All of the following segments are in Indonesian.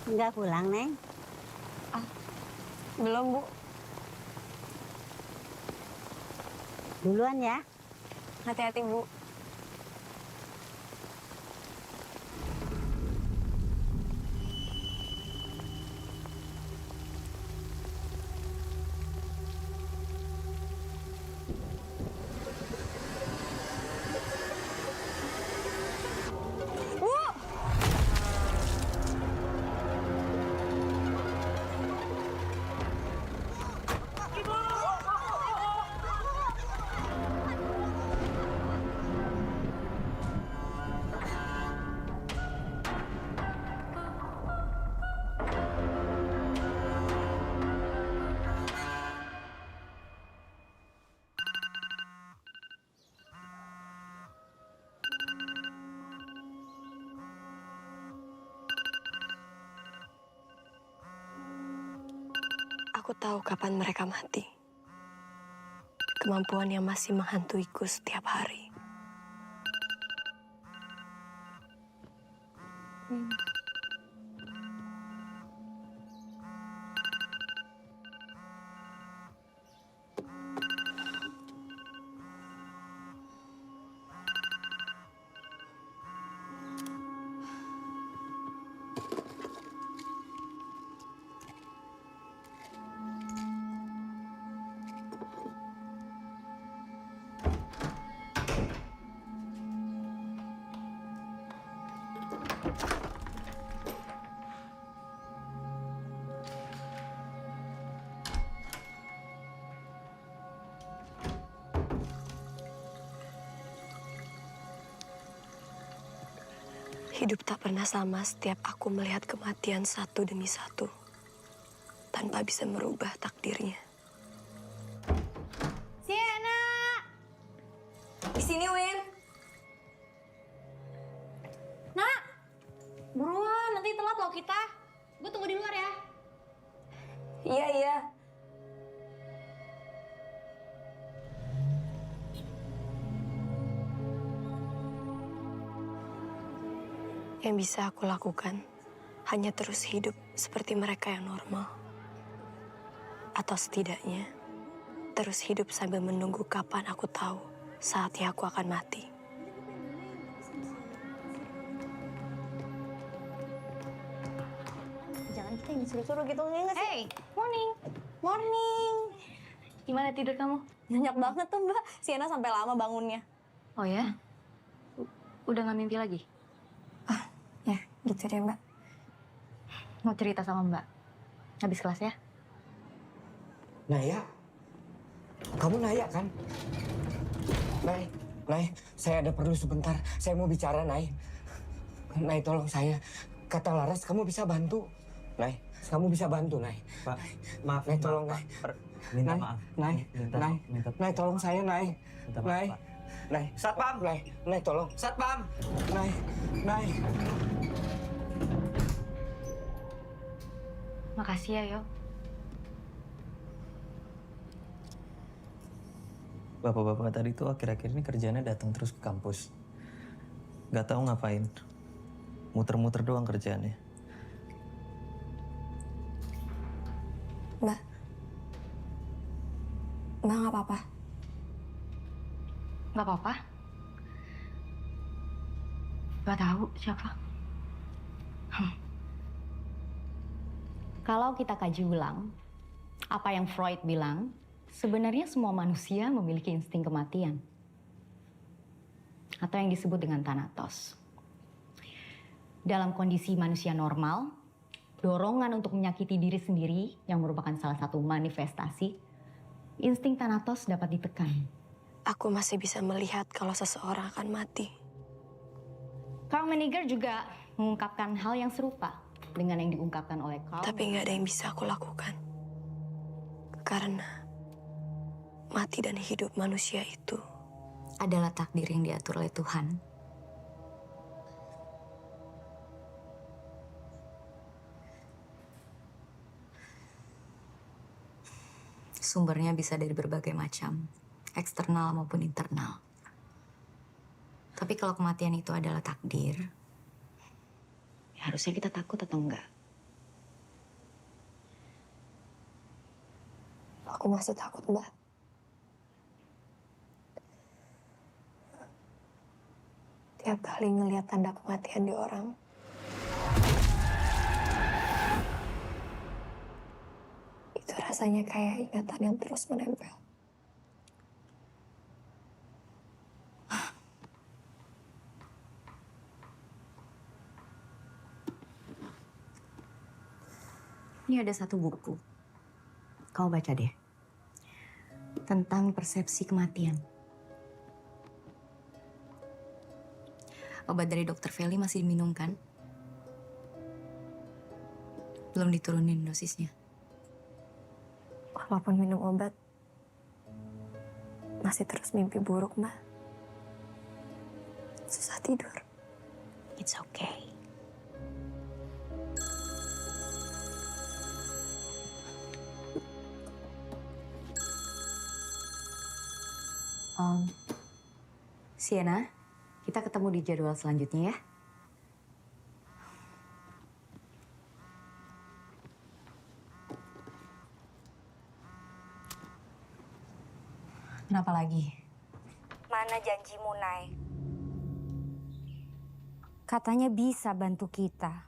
Enggak pulang, Neng? Ah, belum, Bu. Duluan ya. Hati-hati, Bu. Aku tahu kapan mereka mati. Kemampuan yang masih menghantuiku setiap hari. Hidup tak pernah sama setiap aku melihat kematian satu demi satu, tanpa bisa merubah takdirnya. Sienna! Di sini, Win. Nak! Buruan, nanti telat loh kita. Gue tunggu di luar ya. Iya, iya. Yang bisa aku lakukan hanya terus hidup seperti mereka yang normal. Atau setidaknya, terus hidup sambil menunggu kapan aku tahu saatnya aku akan mati. Jangan kita yang disuruh-suruh gitu, nggak sih? Hey, morning. Morning. Gimana tidur kamu? Nyenyak banget tuh, Mbak. Sienna sampai lama bangunnya. Oh ya? Udah gak mimpi lagi? Ya, gitu deh, Mbak. Mau cerita sama Mbak? Habis kelas ya? Naya, kamu Naya kan? Nay, saya ada perlu sebentar. Saya mau bicara, Nay. Nay, tolong saya. Kata Laras, kamu bisa bantu. Nay, kamu bisa bantu, Nay. Pak, maaf. Nay, tolong, Nay. Minta Nay, maaf. Nay, Nay, Nay, tolong saya, Nay. Minta maaf, Nay, Pak. Nay. Satpam! Nay, tolong. Satpam! Nay. Makasih ya, Yo. Bapak-bapak tadi tuh akhir-akhir ini kerjanya datang terus ke kampus. Gak tahu ngapain. Muter-muter doang kerjaannya. Mbak. Mbak nggak apa-apa. Gak apa-apa. Gak tahu siapa. Kalau kita kaji ulang, apa yang Freud bilang, sebenarnya semua manusia memiliki insting kematian. Atau yang disebut dengan Thanatos. Dalam kondisi manusia normal, dorongan untuk menyakiti diri sendiri yang merupakan salah satu manifestasi, insting Thanatos dapat ditekan. Aku masih bisa melihat kalau seseorang akan mati. Carl Menninger juga mengungkapkan hal yang serupa dengan yang diungkapkan oleh Carl. Tapi nggak ada yang bisa aku lakukan. Karena mati dan hidup manusia itu adalah takdir yang diatur oleh Tuhan. Sumbernya bisa dari berbagai macam, eksternal maupun internal. Tapi kalau kematian itu adalah takdir, ya harusnya kita takut atau enggak? Aku masih takut, Mbak. Tiap kali ngelihat tanda kematian di orang, itu rasanya kayak ingatan yang terus menempel. Ini ada satu buku. Kau baca deh. Tentang persepsi kematian. Obat dari Dokter Feli masih diminum kan? Belum diturunin dosisnya. Walaupun minum obat, masih terus mimpi buruk, Mbak. Susah tidur. It's okay. Sienna, kita ketemu di jadwal selanjutnya ya. Kenapa lagi? Mana janjimu, Nay? Katanya bisa bantu kita.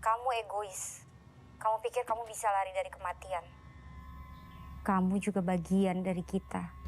Kamu egois. Kamu pikir kamu bisa lari dari kematian. Kamu juga bagian dari kita.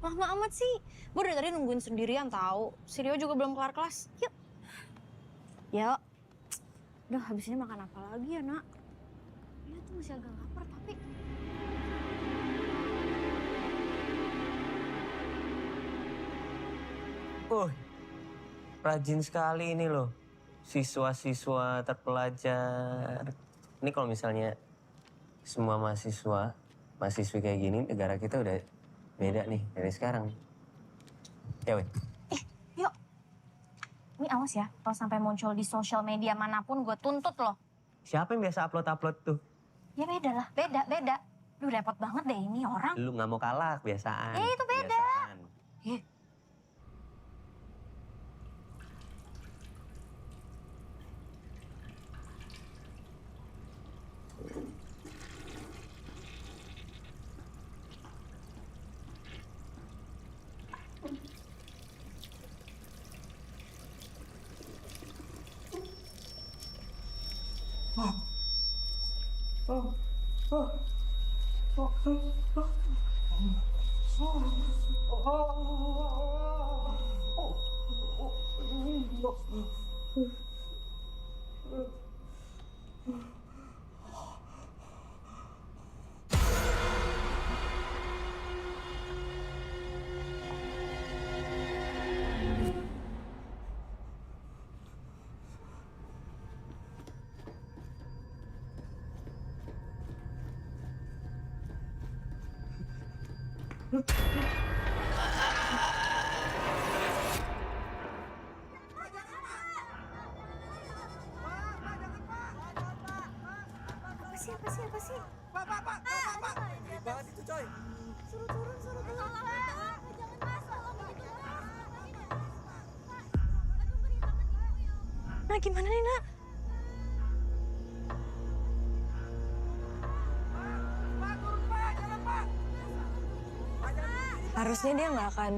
Lama amat sih. Gue dari tadi nungguin sendirian tahu. Si Rio juga belum kelar kelas. Yuk. Yuk. Udah habis ini makan apa lagi ya, Nak? Dia tuh masih agak lapar tapi... Rajin sekali ini loh. Siswa-siswa terpelajar. Ini kalau misalnya semua mahasiswi kayak gini, negara kita udah beda nih dari sekarang. Ya, weh. Yuk. Ini awas ya, kalau sampai muncul di sosial media manapun gue tuntut loh. Siapa yang biasa upload-upload tuh? Ya beda lah, beda. Duh repot banget deh ini orang. Lu nggak mau kalah, kebiasaan. Itu beda. Kebiasaan. Apa sih? Pak. Ribet banget itu, coy. Suruh turun. Jangan masuk. Nah, gimana nih, Nak? Harusnya dia nggak akan...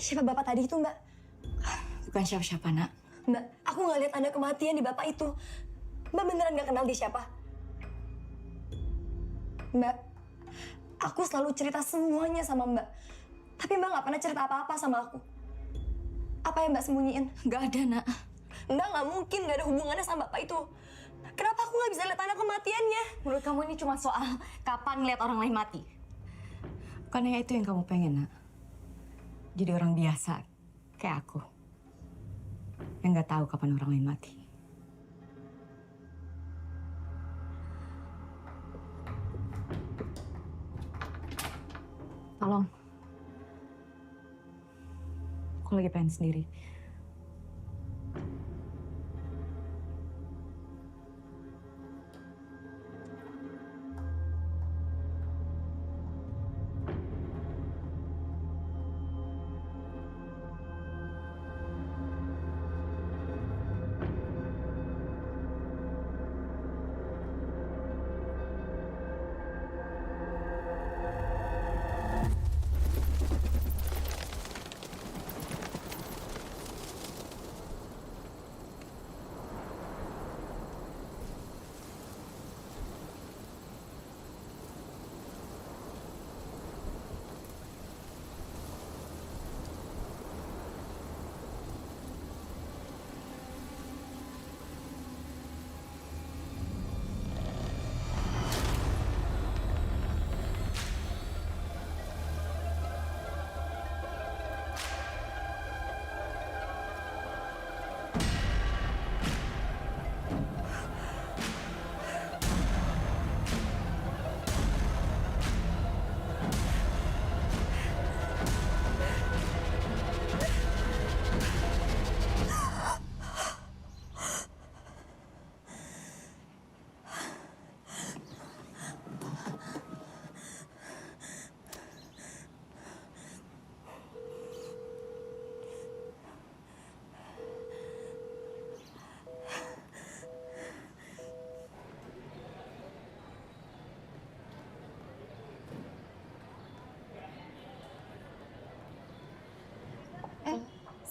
Siapa bapak tadi itu, Mbak? Bukan siapa-siapa, Nak. Mbak, aku nggak lihat tanda kematian di bapak itu. Mbak beneran nggak kenal dia siapa? Mbak, aku selalu cerita semuanya sama Mbak. Tapi Mbak nggak pernah cerita apa-apa sama aku. Apa yang Mbak sembunyiin? Nggak ada, Nak. Mbak nggak mungkin nggak ada hubungannya sama bapak itu. Kenapa aku nggak bisa lihat tanda kematiannya? Menurut kamu ini cuma soal kapan ngeliat orang lain mati? Bukannya itu yang kamu pengen, Nak? Jadi orang biasa, kayak aku. Yang nggak tahu kapan orang lain mati. Tolong. Aku lagi pengen sendiri.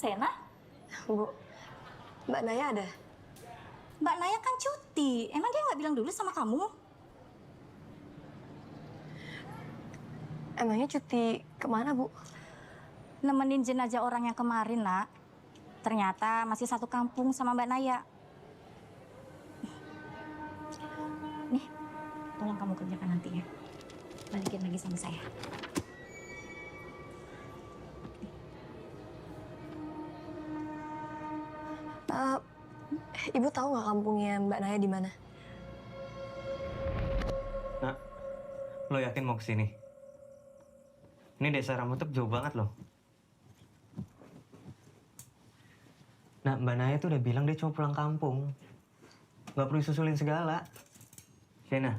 Sena? Bu, Mbak Naya ada? Mbak Naya kan cuti. Emang dia nggak bilang dulu sama kamu? Emangnya cuti kemana, Bu? Nemenin jenazah orang yang kemarin, Nak. Ternyata masih satu kampung sama Mbak Naya. Nih, tolong kamu kerjakan nanti ya. Balikin lagi sama saya. Ibu tahu nggak kampungnya Mbak Naya di mana? Nak, lo yakin mau kesini? Ini desa Ramutep jauh banget loh. Nah, Mbak Naya tuh udah bilang dia cuma pulang kampung. Nggak perlu susulin segala. Shena,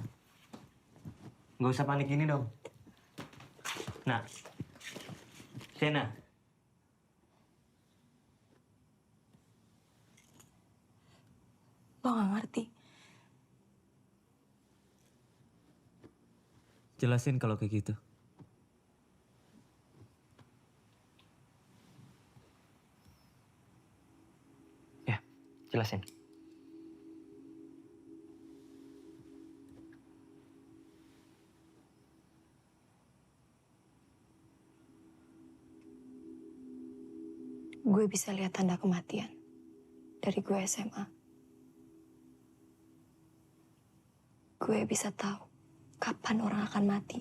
nggak usah panik gini dong. Nah, Shena. Lo nggak ngerti. Jelasin kalau kayak gitu. Ya, jelasin. Gue bisa lihat tanda kematian dari gue SMA. Gue bisa tahu kapan orang akan mati.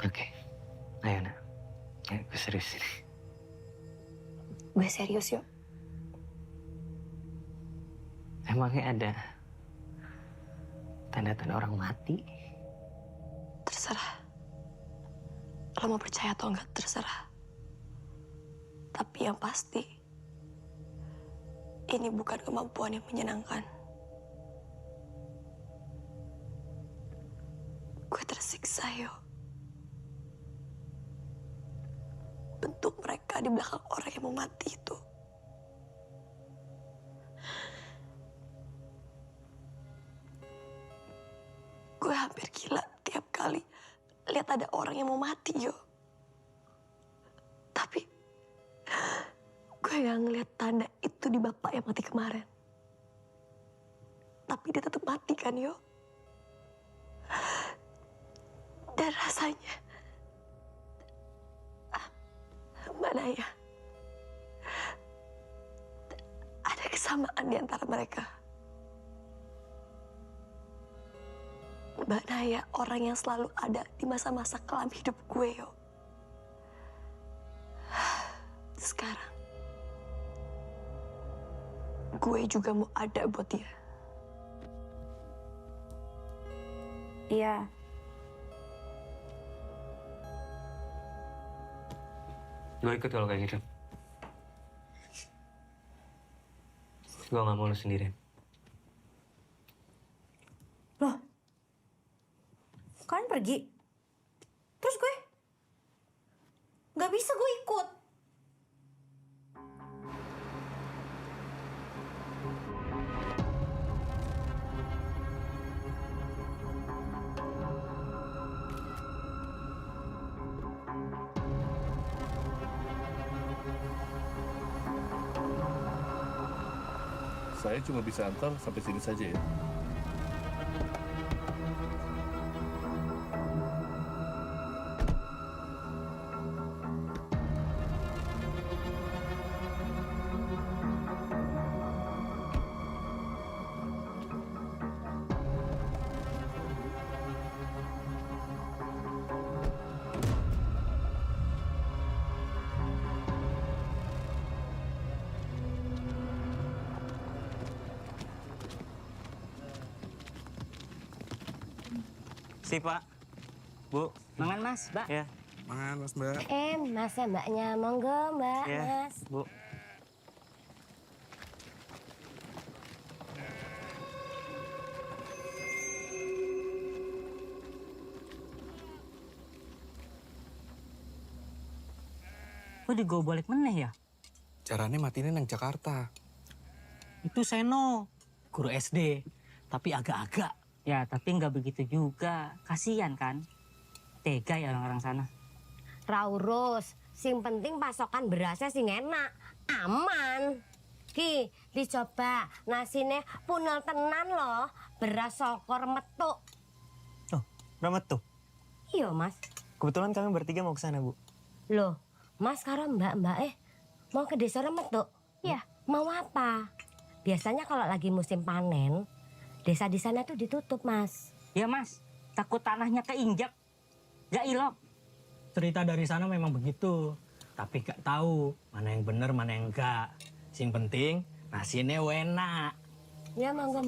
Oke. Ayo, Nak. Ayo, gue serius ini. Gue serius, yuk. Emangnya ada tanda-tanda orang mati? Terserah. Lo mau percaya atau enggak, terserah. Tapi yang pasti, ini bukan kemampuan yang menyenangkan. Gue tersiksa, yo. Bentuk mereka di belakang orang yang mau mati itu. hampir gila tiap kali lihat ada orang yang mau mati, Yo. Tapi gue gak ngeliat tanda itu di bapak yang mati kemarin. Tapi dia tetap mati kan, Yo. Dan rasanya, Mbak Naya, ada kesamaan di antara mereka. Mbak Naya orang yang selalu ada di masa-masa kelam hidup gue, Yo. Sekarang, gue juga mau ada buat dia. Iya. Gue ikut kalau kayak gitu. Gue gak mau lu sendirian. Loh, kalian pergi? Terus gue? Gak bisa gue ikut. Saya cuma bisa antar sampai sini saja ya. Si Pak, Bu. Mangan Mas, Mbak. Ya, Mangan Mas Mbak. Mas ya mbaknya, monggo mbak, ya, mas. Bu. Kok digobalik meneh ya? Caranya matinya nang Jakarta. Itu Seno, guru SD. Tapi agak-agak. Ya, tapi nggak begitu juga. Kasian kan? Tega ya orang-orang sana. Raurus, sing penting pasokan berasnya sing enak, aman. Ki, dicoba nasine punel tenan loh, beras sokor metuk. Oh, Ramat tuh. Iya mas. Kebetulan kami bertiga mau ke sana, Bu. Loh, mas karo mbak mau ke desa metuk? Iya. Mau apa? Biasanya kalau lagi musim panen, desa di sana tuh ditutup mas. Ya Mas, takut tanahnya keinjak. Gak ilok. Cerita dari sana memang begitu. Tapi gak tahu mana yang benar, mana yang enggak. Sing penting nasinya enak. Ya monggo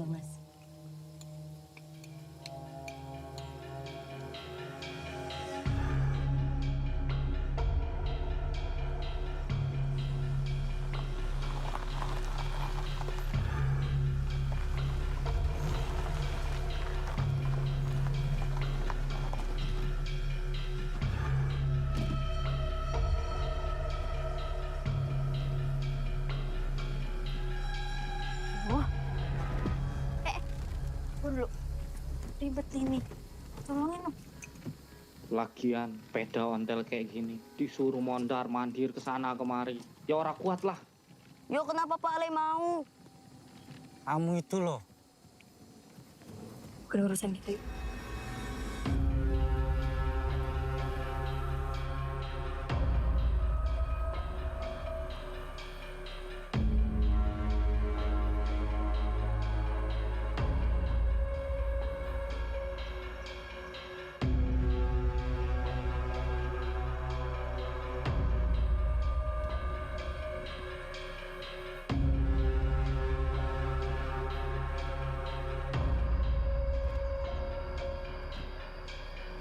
mas. Dulu ribet ini, tolongin dong. Lagian peda ontel kayak gini disuruh mondar mandir ke sana kemari, ya ora kuat lah. Yo kenapa Pak Ale mau? Kamu itu loh. Bukan urusan kita, yuk.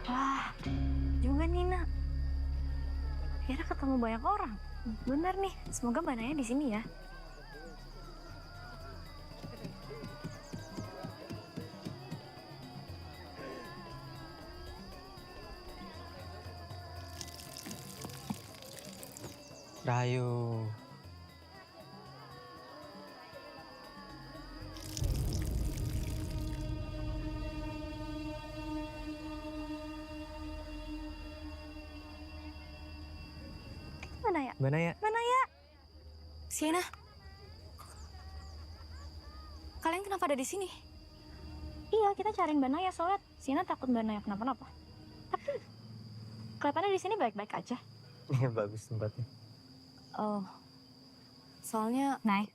Wah, juga Nina. Kira ketemu banyak orang. Bener nih, semoga Mbak Naya di sini ya. Rayu. Mbak Naya. Mana ya? Sienna. Kalian kenapa ada di sini? Iya, kita cariin Mbak Naya soalnya Sienna takut Mbak Naya kenapa-napa. Tapi kelihatannya di sini baik-baik aja. Iya, bagus tempatnya. Oh, soalnya... Nay,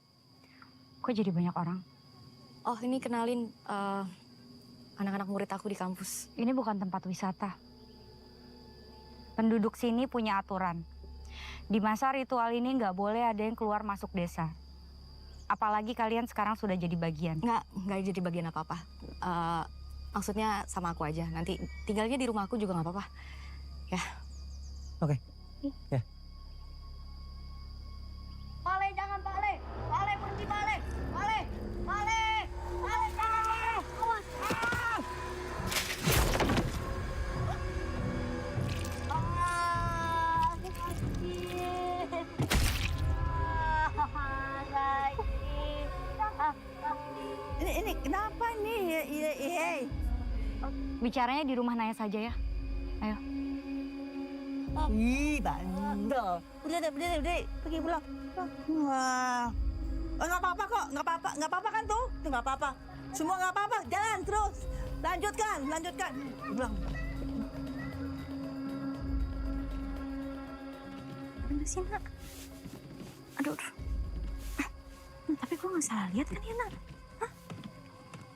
kok jadi banyak orang? Oh, ini kenalin anak-anak murid aku di kampus. Ini bukan tempat wisata. Penduduk sini punya aturan. Di masa ritual ini nggak boleh ada yang keluar masuk desa. Apalagi kalian sekarang sudah jadi bagian. Nggak jadi bagian apa-apa. Maksudnya sama aku aja. Nanti tinggalnya di rumah aku juga nggak apa-apa. Ya. Oke. Ya. Pale jangan pale. Pale pergi pale. Pale. Pale. Pale jangan. Awas. Ini kenapa nih? Bicaranya di rumah Naya saja ya. Ayo. Ih, bandel. Udah, pergi pulang. Wah. Oh, nggak apa-apa kok, nggak apa-apa kan tuh? Nggak apa-apa. Semua nggak apa-apa, jalan terus. Lanjutkan. Pulang. Mana sih, Nak? Aduh. Tapi gue nggak salah lihat kan ya, Nak? Hah?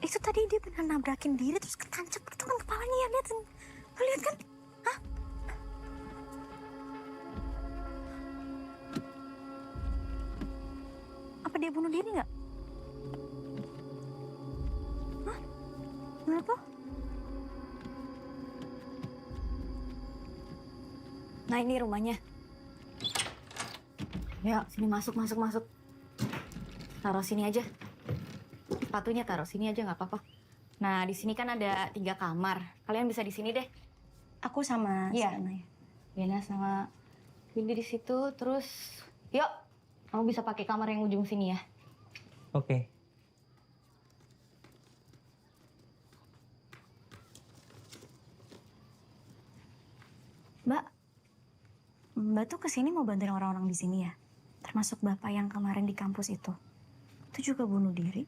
Itu tadi dia benar nabrakin diri terus ketancap gitu kan kepalanya ya, lihat. Lo lihat kan? Hah? Apa dia bunuh diri nggak? Hah? Kenapa? Nah, ini rumahnya. Ya, sini masuk. Taruh sini aja. Sepatunya taruh sini aja nggak apa-apa. Nah, di sini kan ada 3 kamar. Kalian bisa di sini deh. Aku sama Iya. Sienna ya. Diana sama Windy di situ. Terus, yuk, kamu bisa pakai kamar yang ujung sini ya. Oke. Mbak tuh kesini mau bantuin orang-orang di sini ya? Termasuk Bapak yang kemarin di kampus itu. Itu juga bunuh diri?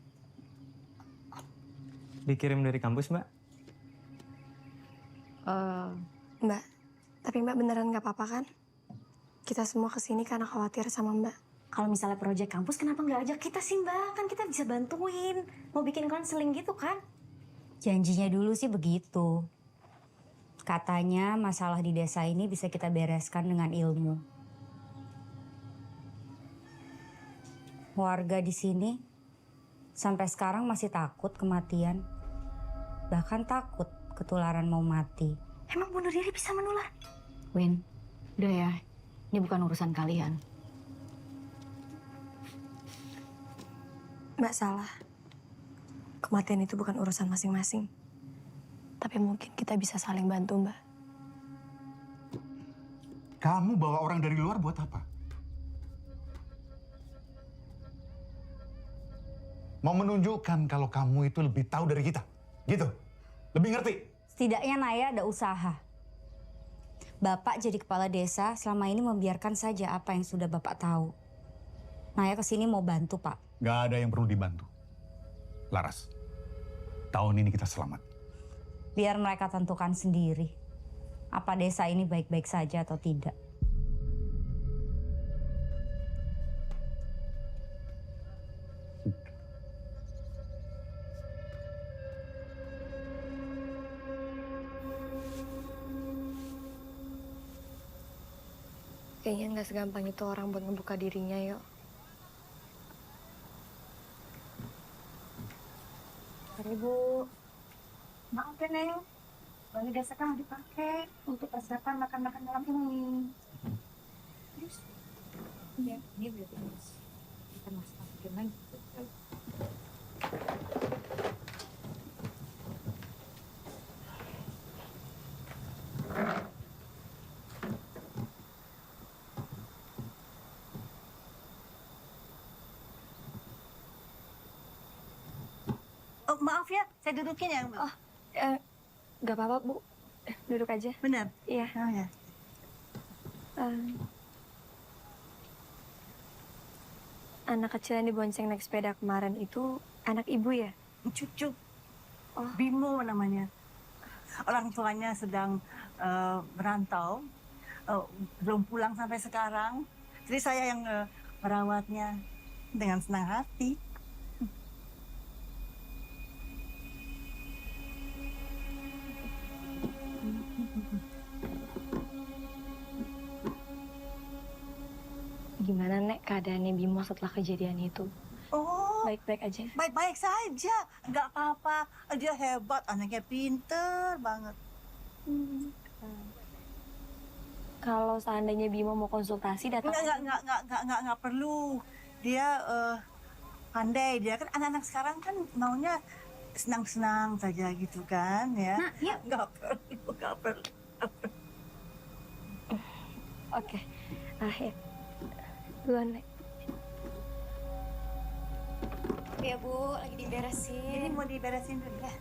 Dikirim dari kampus, Mbak? Mbak, tapi Mbak beneran nggak apa-apa kan? Kita semua kesini karena khawatir sama Mbak. Kalau misalnya proyek kampus, kenapa nggak ajak kita sih, Mbak? Kan kita bisa bantuin. Mau bikin konseling gitu kan? Janjinya dulu sih begitu. Katanya masalah di desa ini bisa kita bereskan dengan ilmu. Warga di sini sampai sekarang masih takut kematian. Bahkan takut ketularan mau mati. Emang bunuh diri bisa menular? Win, udah ya. Ini bukan urusan kalian. Mbak salah. Kematian itu bukan urusan masing-masing. Tapi mungkin kita bisa saling bantu, Mbak. Kamu bawa orang dari luar buat apa? Mau menunjukkan kalau kamu itu lebih tahu dari kita. Gitu. Lebih ngerti. Setidaknya Naya ada usaha. Bapak jadi kepala desa selama ini membiarkan saja apa yang sudah Bapak tahu. Naya kesini mau bantu, Pak. Gak ada yang perlu dibantu. Laras, tahun ini kita selamat. Biar mereka tentukan sendiri. Apa desa ini baik-baik saja atau tidak. Kayaknya nggak segampang itu orang buat ngebuka dirinya, yuk. Mari, Bu. Maaf ya, Neng. Bagi desa kan dipakai untuk persiapan makan-makan malam ini. Terus? Ya, ini berarti kita masukin lagi. Oh, maaf ya, saya dudukin ya, Mbak. Oh, nggak apa-apa, Bu. Duduk aja. Benar? Iya. Oh ya. Anak kecil yang dibonceng naik sepeda kemarin itu anak ibu ya? Cucu. Bimo namanya. Orang tuanya sedang merantau, belum pulang sampai sekarang. Jadi saya yang merawatnya dengan senang hati. Gimana Nek keadaannya Bimo setelah kejadian itu? Oh, Baik-baik aja? baik-baik saja. Nggak apa-apa. Dia hebat, anaknya pinter banget. Kalau seandainya Bimo mau konsultasi datang Nggak perlu. Dia pandai. Dia kan anak-anak sekarang kan maunya senang-senang saja gitu kan ya. Nah, yuk. Nggak perlu. Oke. Akhir. Duluan, Nek. Ya, Bu. Lagi diberesin. Ini mau diberesin dulu ya.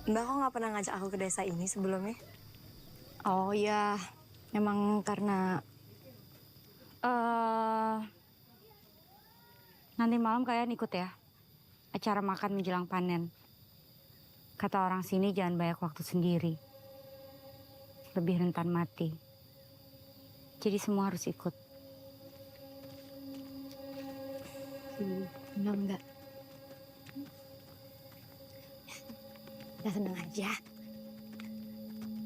Mbak kok nggak pernah ngajak aku ke desa ini sebelumnya? Oh ya, memang karena nanti malam kalian ikut ya acara makan menjelang panen. Kata orang sini jangan banyak waktu sendiri, lebih rentan mati. Jadi semua harus ikut. Enggak. Udah tenang aja.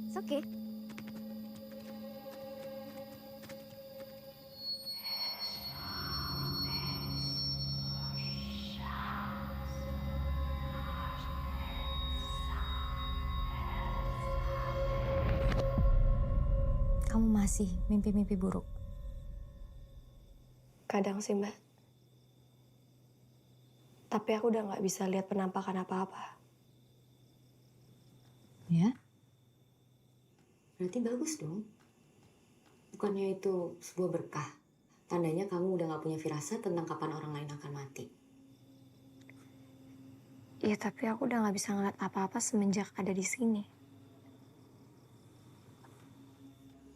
It's okay. Kamu masih mimpi-mimpi buruk? Kadang sih, Mbak. Tapi aku udah nggak bisa lihat penampakan apa-apa. Ya? Berarti bagus dong. Bukannya itu sebuah berkah. Tandanya kamu udah gak punya firasat tentang kapan orang lain akan mati. Iya, tapi aku udah nggak bisa ngeliat apa-apa semenjak ada di sini.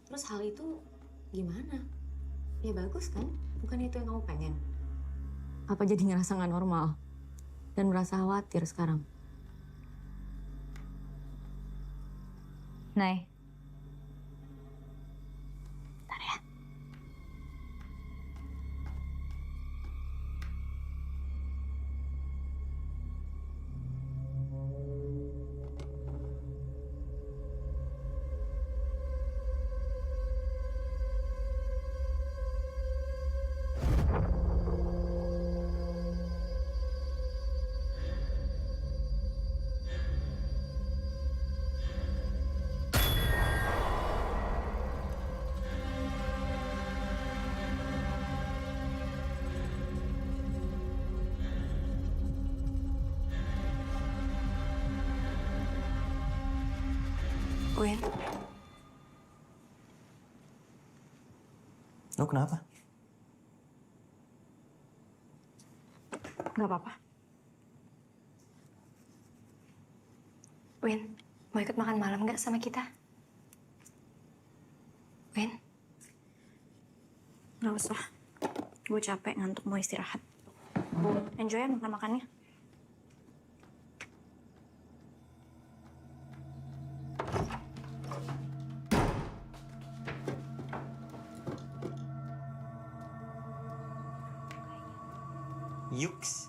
Terus hal itu gimana? Ya bagus kan? Bukannya itu yang kamu pengen? Apa jadi ngerasa gak normal? Dan merasa khawatir sekarang? Nay. Bentar ya. Win, Lo kenapa? nggak apa-apa. Win, mau ikut makan malam nggak sama kita? Win? Nggak usah. Gue capek ngantuk mau istirahat. Enjoy ya makan-makannya. Yuks.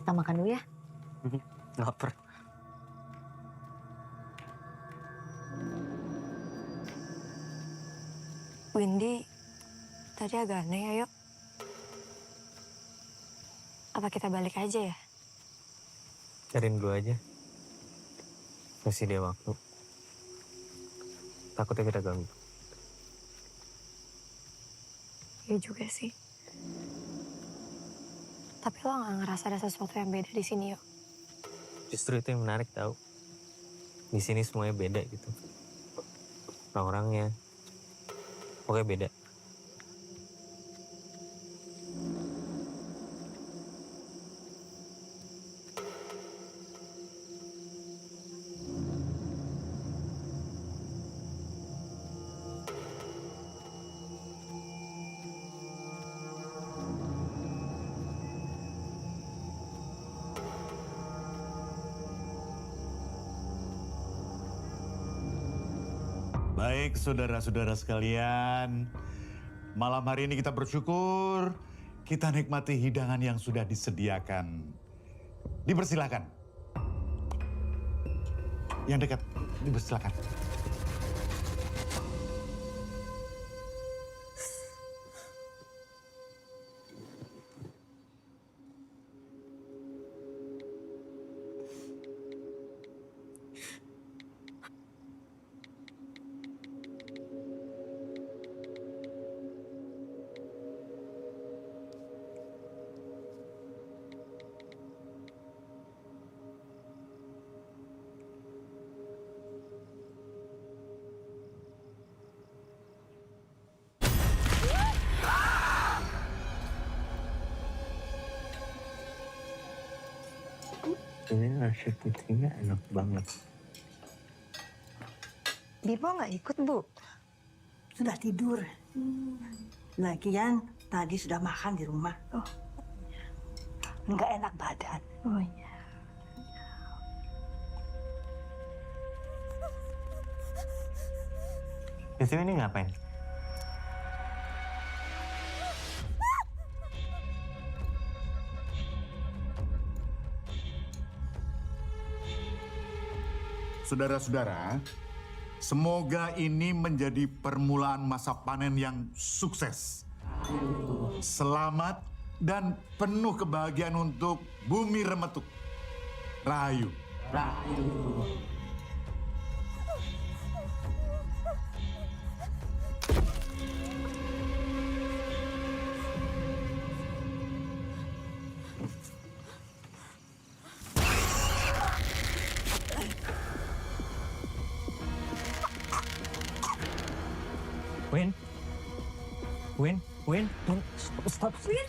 Kita makan dulu ya. Lapar. Windy, tadi agak aneh ya, yuk. Apa kita balik aja ya? Cariin gue aja. Kasih dia waktu. Takutnya kita ganggu. Iya juga sih. Tapi lo nggak ngerasa ada sesuatu yang beda di sini, yuk? Justru itu yang menarik tau. Di sini semuanya beda gitu. Orang-orangnya. Pokoknya beda. Baik, saudara-saudara sekalian. Malam hari ini kita bersyukur, kita nikmati hidangan yang sudah disediakan. Dipersilakan. Yang dekat, dipersilakan. Ini nasi putihnya enak banget. Bipo nggak ikut, Bu? Sudah tidur. Lagian tadi sudah makan di rumah. Oh. Nggak enak badan. Oh iya. Yusuf ini ngapain? Saudara-saudara, semoga ini menjadi permulaan masa panen yang sukses. Selamat dan penuh kebahagiaan untuk Bumi Remetuk. Rahayu. Rahayu. Win, stop. Win.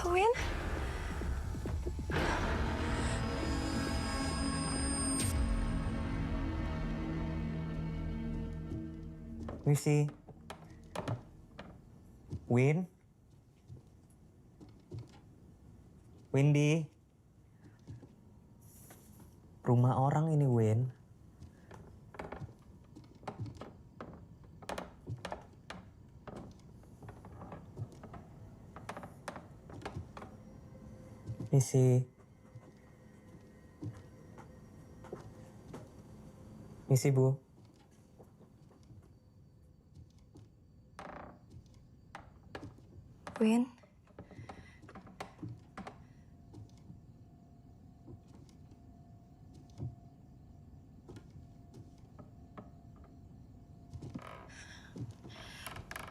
Win. Misi. Windy. Rumah orang ini, Win. Misi, Bu. Win.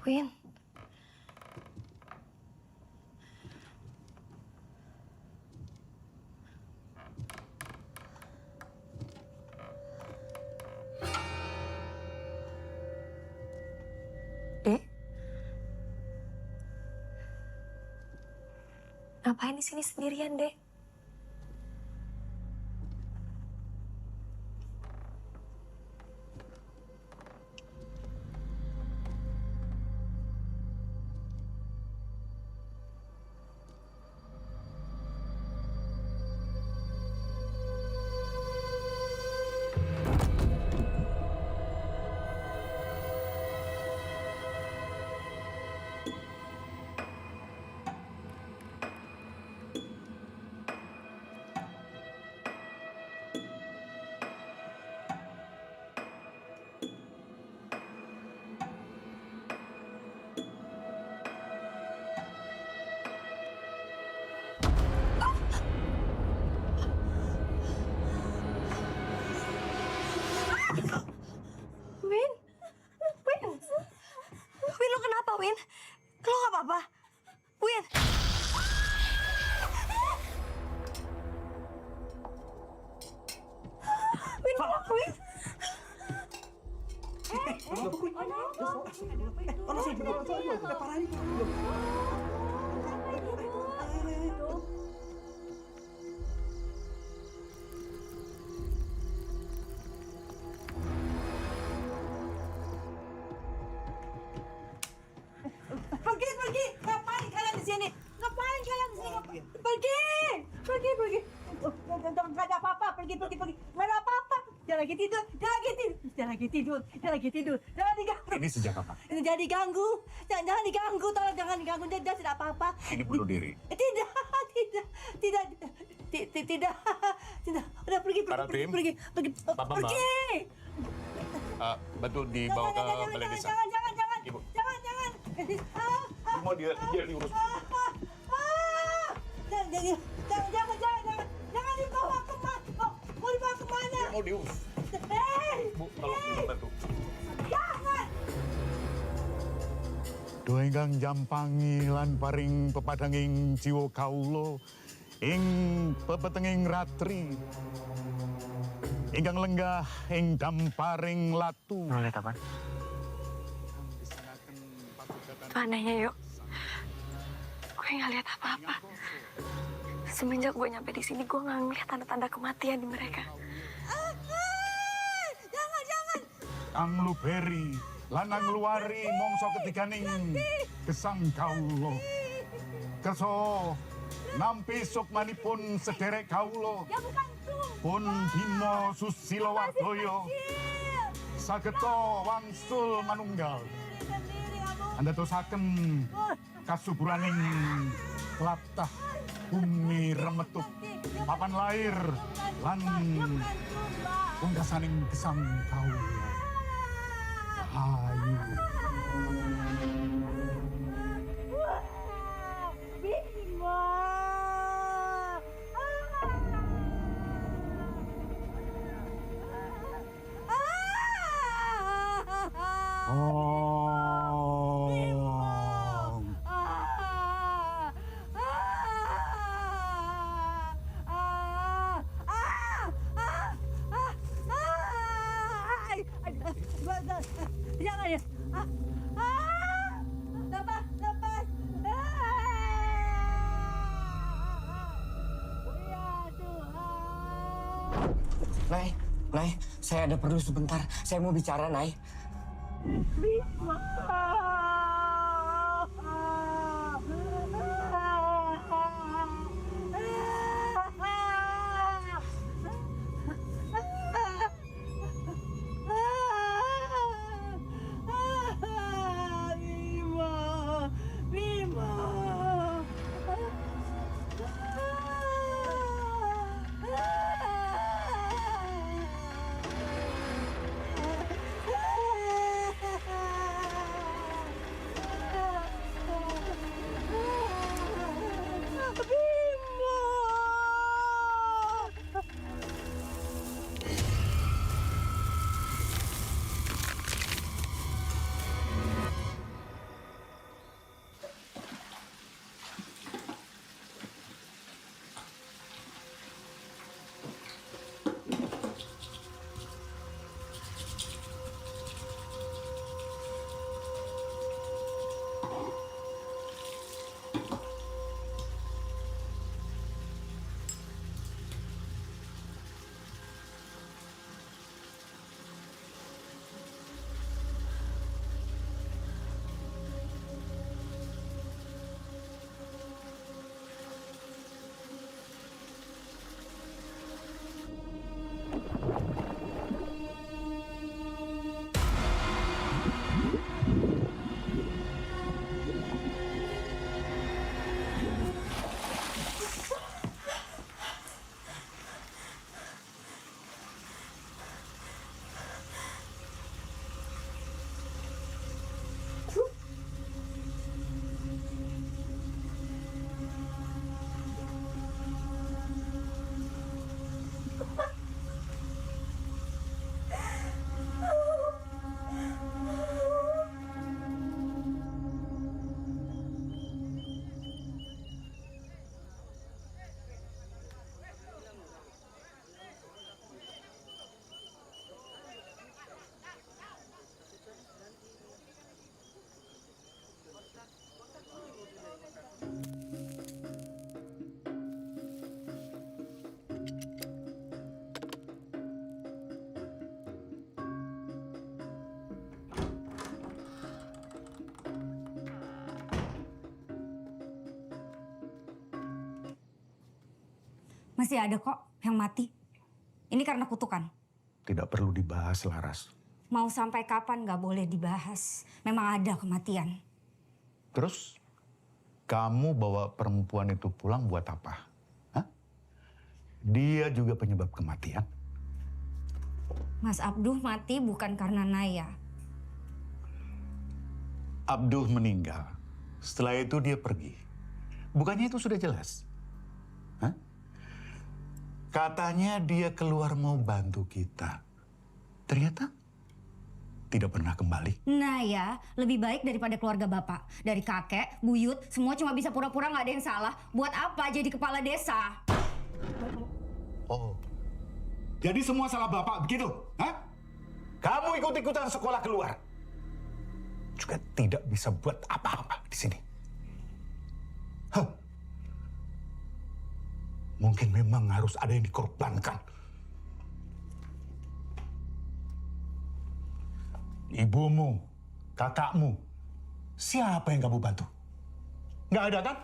Win. Dek? Ngapain di sini sendirian, Dek? Win? Win, lo kenapa, Win? Lo gak apa-apa? Win? Win, kenapa, Win? Pergi! Ngapain kalian di sini? Pergi. Oh, nggak ada apa-apa. Pergi. Nggak ada apa-apa. Dia lagi tidur. Jangan diganggu. Ini sejak kapan? Jangan diganggu. Jangan diganggu. Tolong jangan diganggu. Dia tidak apa-apa. Ini bunuh diri. Tidak. Udah pergi. Karatim, Pergi. Bapak, Mbak. Bantu dibawa ke balai desa. Jangan. Ibu. Jangan. Mau dia diurus. Jangan dibawa kemana? Mau dibawa kemana? Mau diurus. Bu, tolong bantu. Jangan. Doa ingkang jampangi lan paring pepadanging jiwa kaulo ing pepetenging ratri ingkang lenggah ing damparing latu. Ngeliat apa? Itu anehnya, yuk. Gue nggak lihat apa-apa. Semenjak gue nyampe di sini, gue nggak ngeliat tanda-tanda kematian di mereka. Jangan. Kang Luberi lanang luari mongso ketikaning gesang kaulo. Kerso nampi sukmanipun sederek kaulo. Ya bukan tuh. Pun dina susilo wardoyo. Sageto wangsul manunggal. Anda tosaken kasuburaning latah bumi remetuk papan lair lan pungkasaning gesang kaulo. Ayu. Bima. Jangan ya. Lepas. Ya Tuhan. Nay, saya ada perlu sebentar. Saya mau bicara, Nay. Bima. Masih ada kok yang mati. Ini karena kutukan. Tidak perlu dibahas, Laras. Mau sampai kapan nggak boleh dibahas. Memang ada kematian. Terus, kamu bawa perempuan itu pulang buat apa? Hah? Dia juga penyebab kematian. Mas Abduh mati bukan karena Naya. Abduh meninggal. Setelah itu dia pergi. Bukannya itu sudah jelas? Hah? Katanya dia keluar mau bantu kita. Ternyata tidak pernah kembali. Naya lebih baik daripada keluarga bapak. Dari kakek, buyut, semua cuma bisa pura-pura nggak ada yang salah. Buat apa jadi kepala desa? Oh, jadi semua salah bapak begitu? Hah? Kamu ikut-ikutan sekolah keluar. Juga tidak bisa buat apa-apa di sini. Hah? Mungkin memang harus ada yang dikorbankan. Ibumu, kakakmu, siapa yang kamu bantu? Nggak ada kan?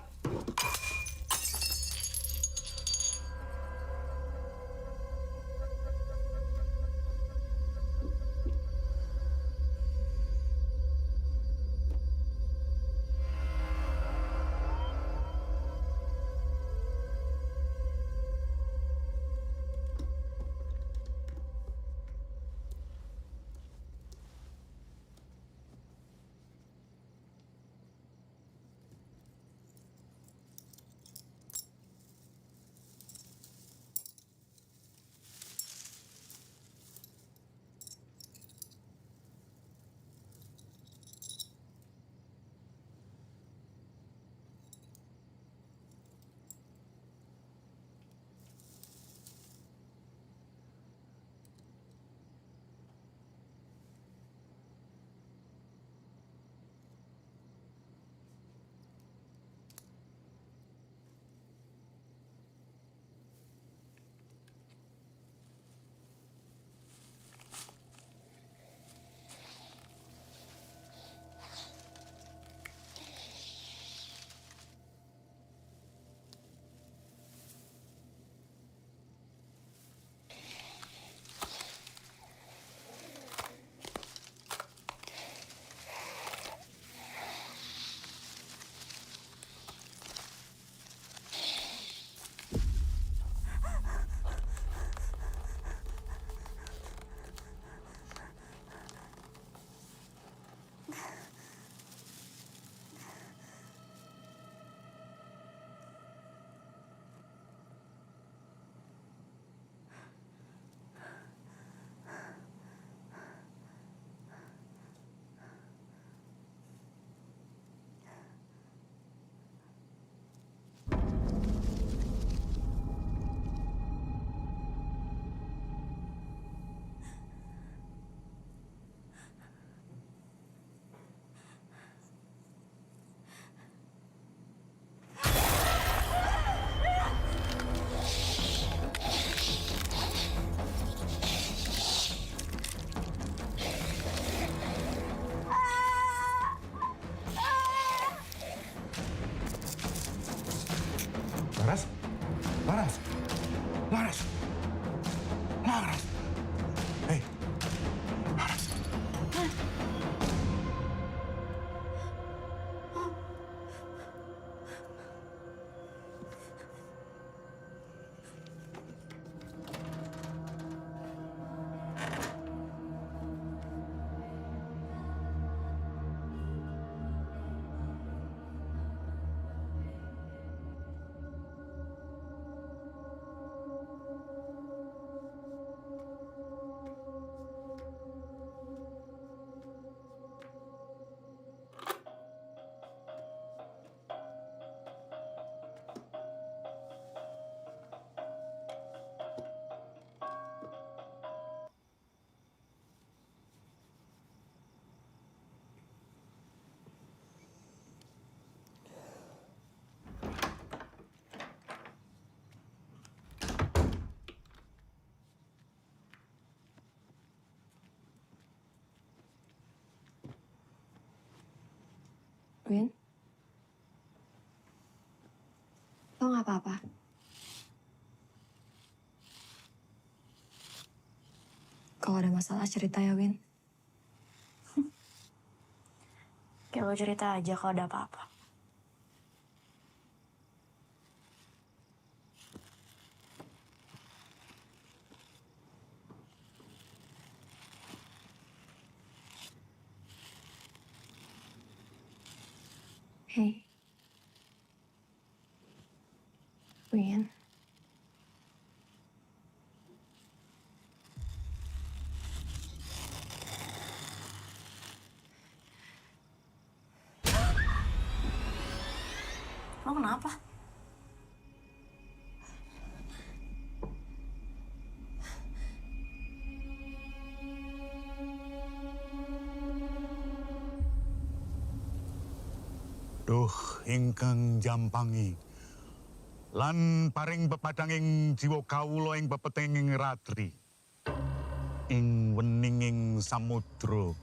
Laras? Laras? Laras? Laras? Hei, Laras. Win? Lo nggak apa-apa? Kalau ada masalah cerita ya, Win. Kayak lo cerita aja kalau ada apa-apa. Hey. Win. Lo kenapa? Duh, ingkang jampangi. Lan paring pepadanging jiwa kawula ing pepetenging ratri. Ing weninging samudra.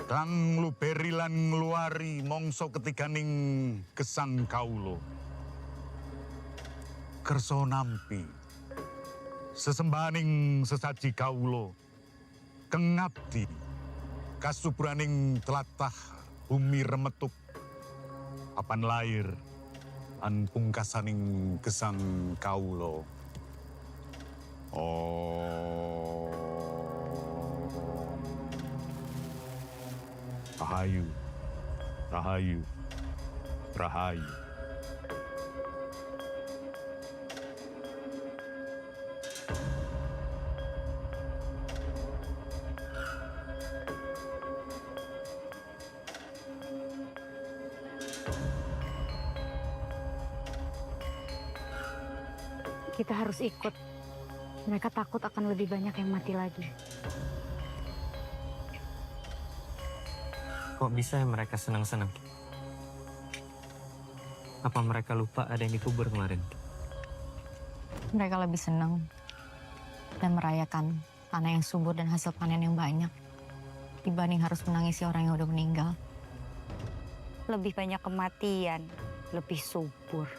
Kang luberi lan ngluari mangsa ketiganing gesang kawula. Kersa nampi sesembahaning sesaji kawula. Kengabdi kasuburaning tlatah bumi remetuk. Papan lair an pungkasaning gesang kawula. Rahayu, rahayu, rahayu. Kita harus ikut. Mereka takut akan lebih banyak yang mati lagi. Kok bisa ya mereka senang-senang? Apa mereka lupa ada yang dikubur kemarin? Mereka lebih senang dan merayakan tanah yang subur dan hasil panen yang banyak dibanding harus menangisi orang yang udah meninggal. Lebih banyak kematian, lebih subur.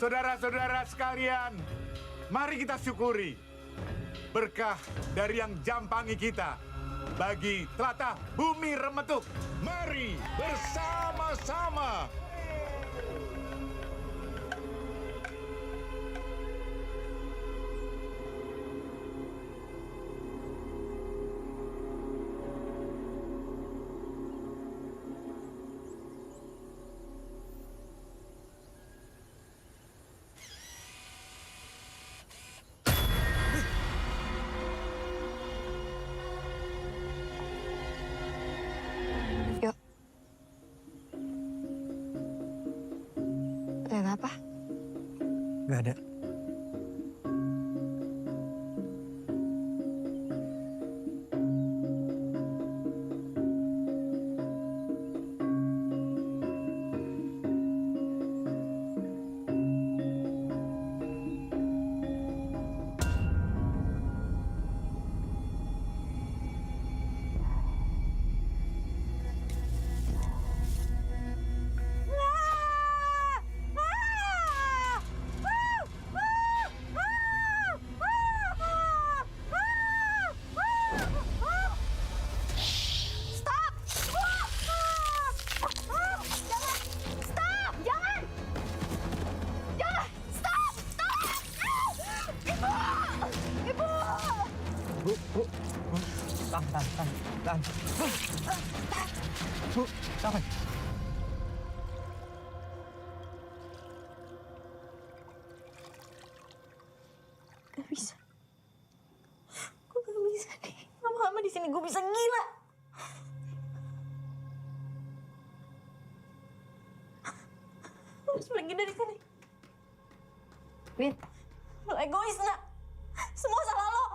Saudara-saudara sekalian, mari kita syukuri berkah dari yang jampangi kita bagi tlatah bumi remetuk. Mari bersama-sama. Lihat apa? Gak ada. Tahan. Bu, tahan. bisa. Gue gak bisa nih. Lama-lama di sini gue bisa gila. Lo harus pergi dari sini. Win, Lo egois, nak. Semua salah lo.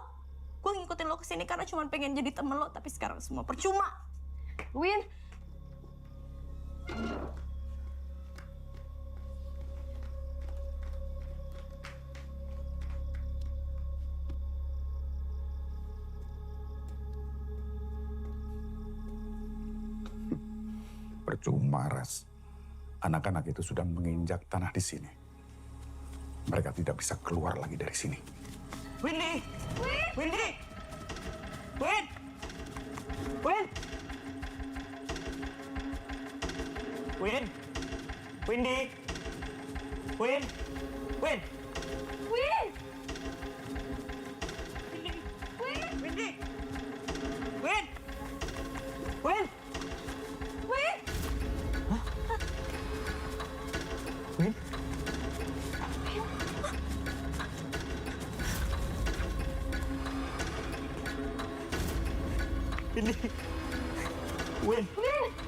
Gue ngikutin lo kesini karena cuma pengen jadi temen lo, tapi sekarang semua percuma. Win. Percuma, Ras. Anak-anak itu sudah menginjak tanah di sini. Mereka tidak bisa keluar lagi dari sini. Windy! Windy! Win! Win! Win! Windy! Win! Win! Win! Windy! Win! Win! Win! Win? Windy! Win!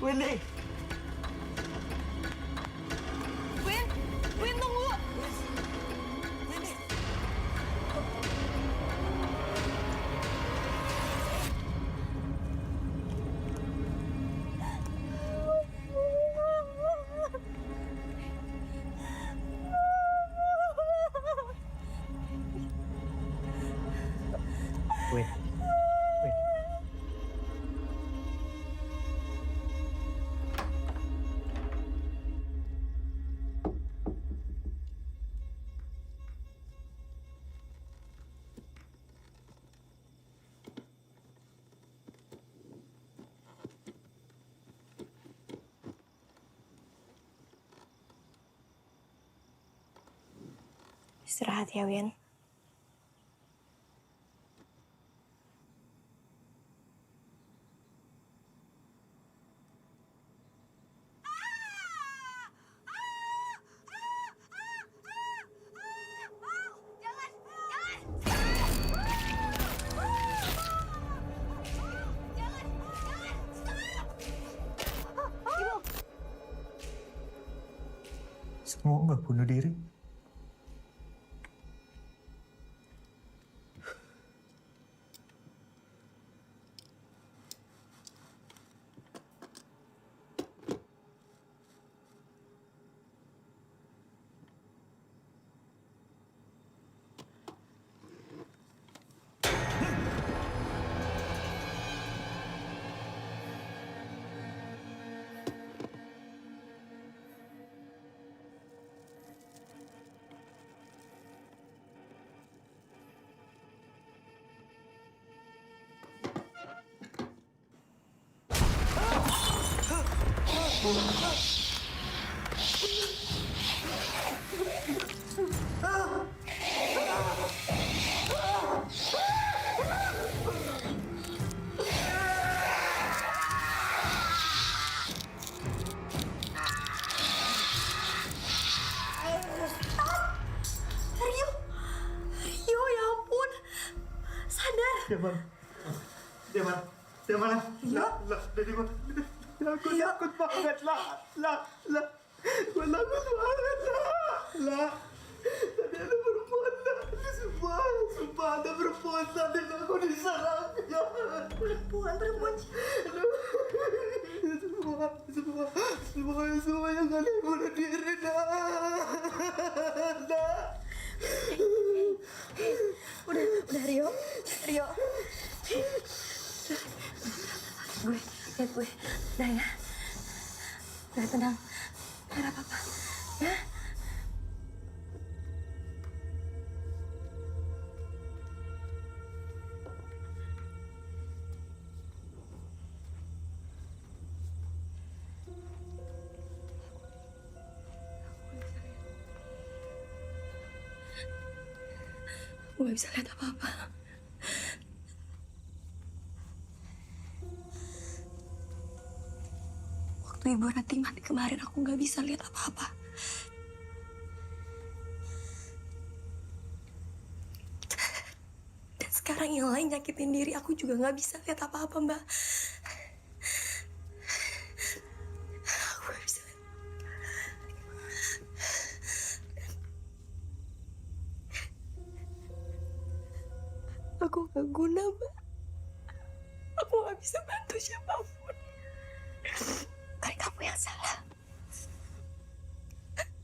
Windy! Win! Win, tunggu! Win. Win. Istirahat ya, Win. Semua nggak bunuh diri. Rio, ya ampun. Sadar. Dia mana? Dia mana? Dia mana? Lah, dari mana? Aku takut banget, lah. Gue takut banget, lah. Tadi ada perempuan, lah. Sumpah ada perempuan tadi aku diserang. Perempuan. Semua yang kalian bunuh diri, dah. Udah Rio. Lihat gue. Udah ya. Udah tenang. Gak ada apa-apa. Ya. Gue gak bisa lihat apa-apa. Waktu Ibu Rati mati kemarin, aku gak bisa lihat apa-apa. sekarang yang lain nyakitin diri, aku juga nggak bisa lihat apa-apa, Mbak. Aku nggak bisa. Aku nggak guna, Mbak. Aku nggak bisa bantu siapapun. Kan kamu yang salah.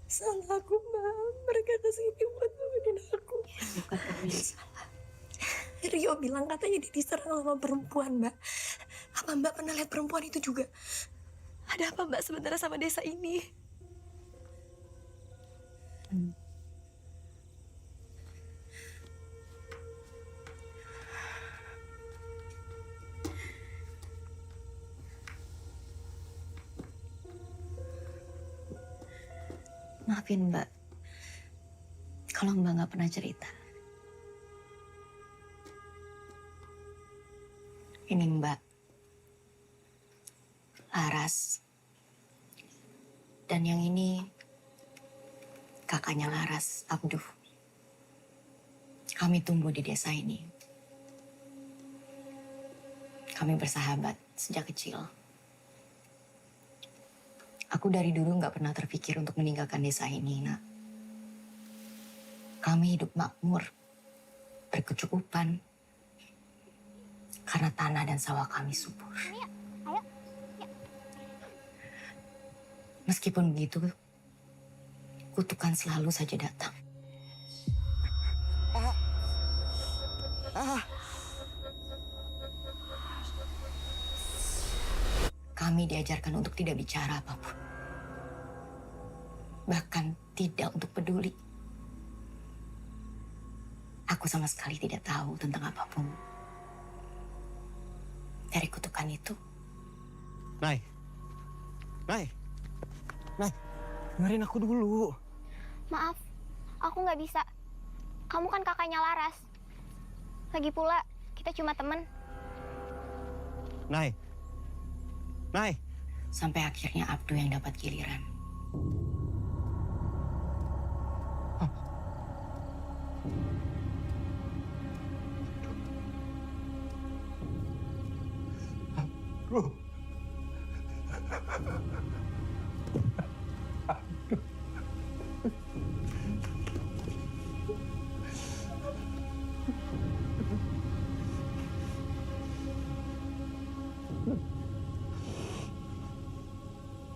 Salah aku, Mbak. Mereka kesini buat nemenin aku. Bukan kamu yang salah. Rio bilang katanya dia diserang sama perempuan, Mbak. Apa Mbak pernah lihat perempuan itu juga? Ada apa Mbak sebenarnya sama desa ini? Maafin Mbak, kalau Mbak nggak pernah cerita. Ini Mbak, Laras, dan yang ini kakaknya Laras, Abduh. Kami tumbuh di desa ini. Kami bersahabat sejak kecil. Aku dari dulu nggak pernah terpikir untuk meninggalkan desa ini, Nak. Kami hidup makmur, berkecukupan, karena tanah dan sawah kami subur. Meskipun begitu, kutukan selalu saja datang. Kami diajarkan untuk tidak bicara apapun. Bahkan tidak untuk peduli. Aku sama sekali tidak tahu tentang apapun dari kutukan itu. Nay, dengerin aku dulu. Maaf, aku nggak bisa. Kamu kan kakaknya Laras. Lagi pula, kita cuma temen. Nay. Sampai akhirnya Abdu yang dapat giliran.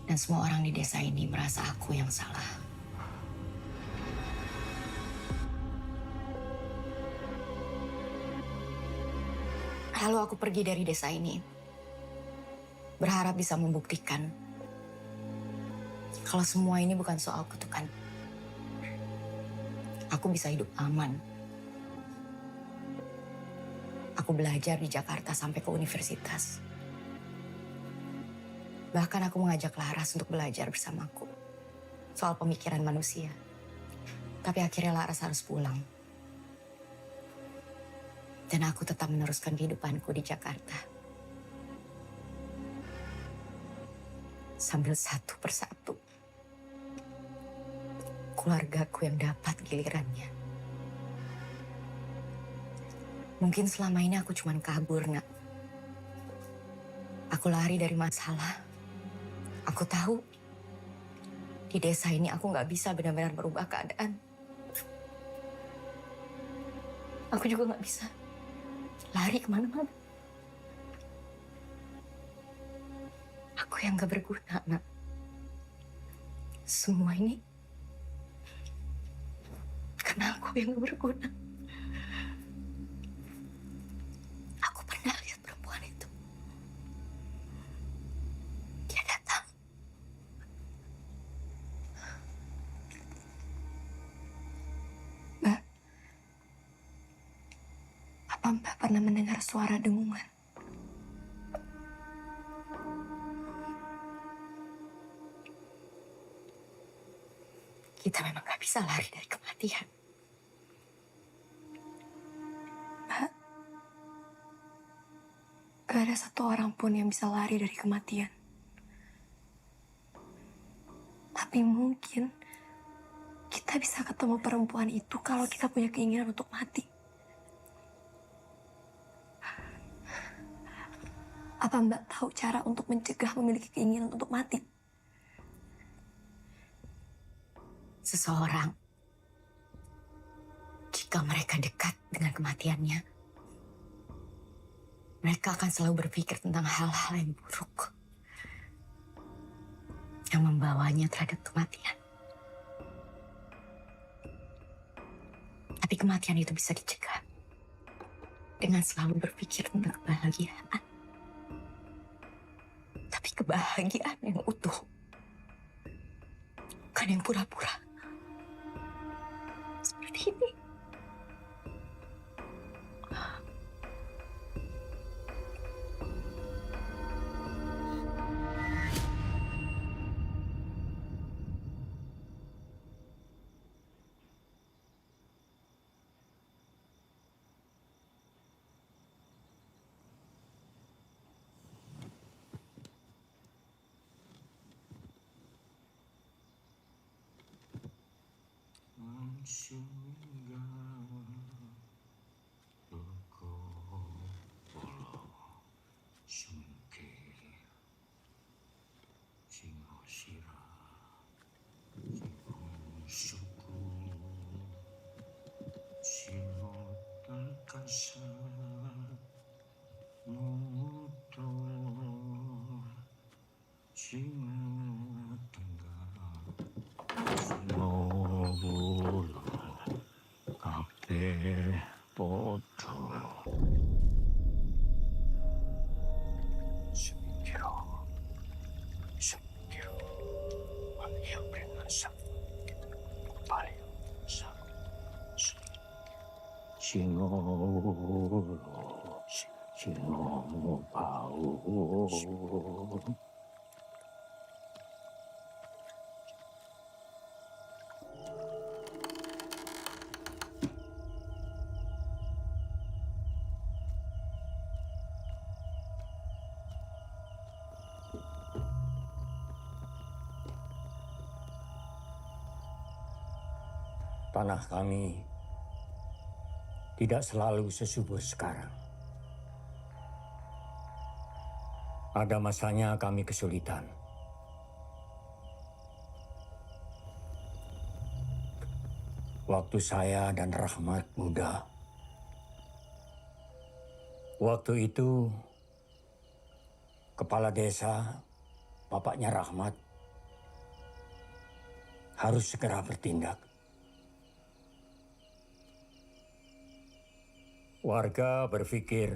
Dan semua orang di desa ini merasa aku yang salah. Lalu aku pergi dari desa ini, berharap bisa membuktikan kalau semua ini bukan soal kutukan. Aku bisa hidup aman. Aku belajar di Jakarta sampai ke universitas. Bahkan aku mengajak Laras untuk belajar bersamaku soal pemikiran manusia. Tapi akhirnya Laras harus pulang. Dan aku tetap meneruskan kehidupanku di Jakarta. Sambil satu persatu, keluargaku yang dapat gilirannya. Mungkin selama ini aku cuma kabur, Nak. Aku lari dari masalah. Aku tahu di desa ini aku nggak bisa benar-benar merubah keadaan. Aku juga nggak bisa lari kemana-mana. Aku yang nggak berguna, Nak. Semua ini karena aku yang nggak berguna. Aku pernah lihat perempuan itu. Dia datang. Mbak, apa Mbak pernah mendengar suara dengungan? Kita memang gak bisa lari dari kematian. Mbak, gak ada satu orang pun yang bisa lari dari kematian. Tapi mungkin kita bisa ketemu perempuan itu kalau kita punya keinginan untuk mati. Apa Mbak tahu cara untuk mencegah memiliki keinginan untuk mati? Seseorang, jika mereka dekat dengan kematiannya, mereka akan selalu berpikir tentang hal-hal yang buruk yang membawanya terhadap kematian. Tapi kematian itu bisa dicegah dengan selalu berpikir tentang kebahagiaan. Tapi kebahagiaan yang utuh, bukan yang pura-pura. Seperti ini. Tanah kami tidak selalu sesubur sekarang. Ada masanya kami kesulitan. Waktu saya dan Rahmat muda. Waktu itu, kepala desa, bapaknya Rahmat, harus segera bertindak. Warga berpikir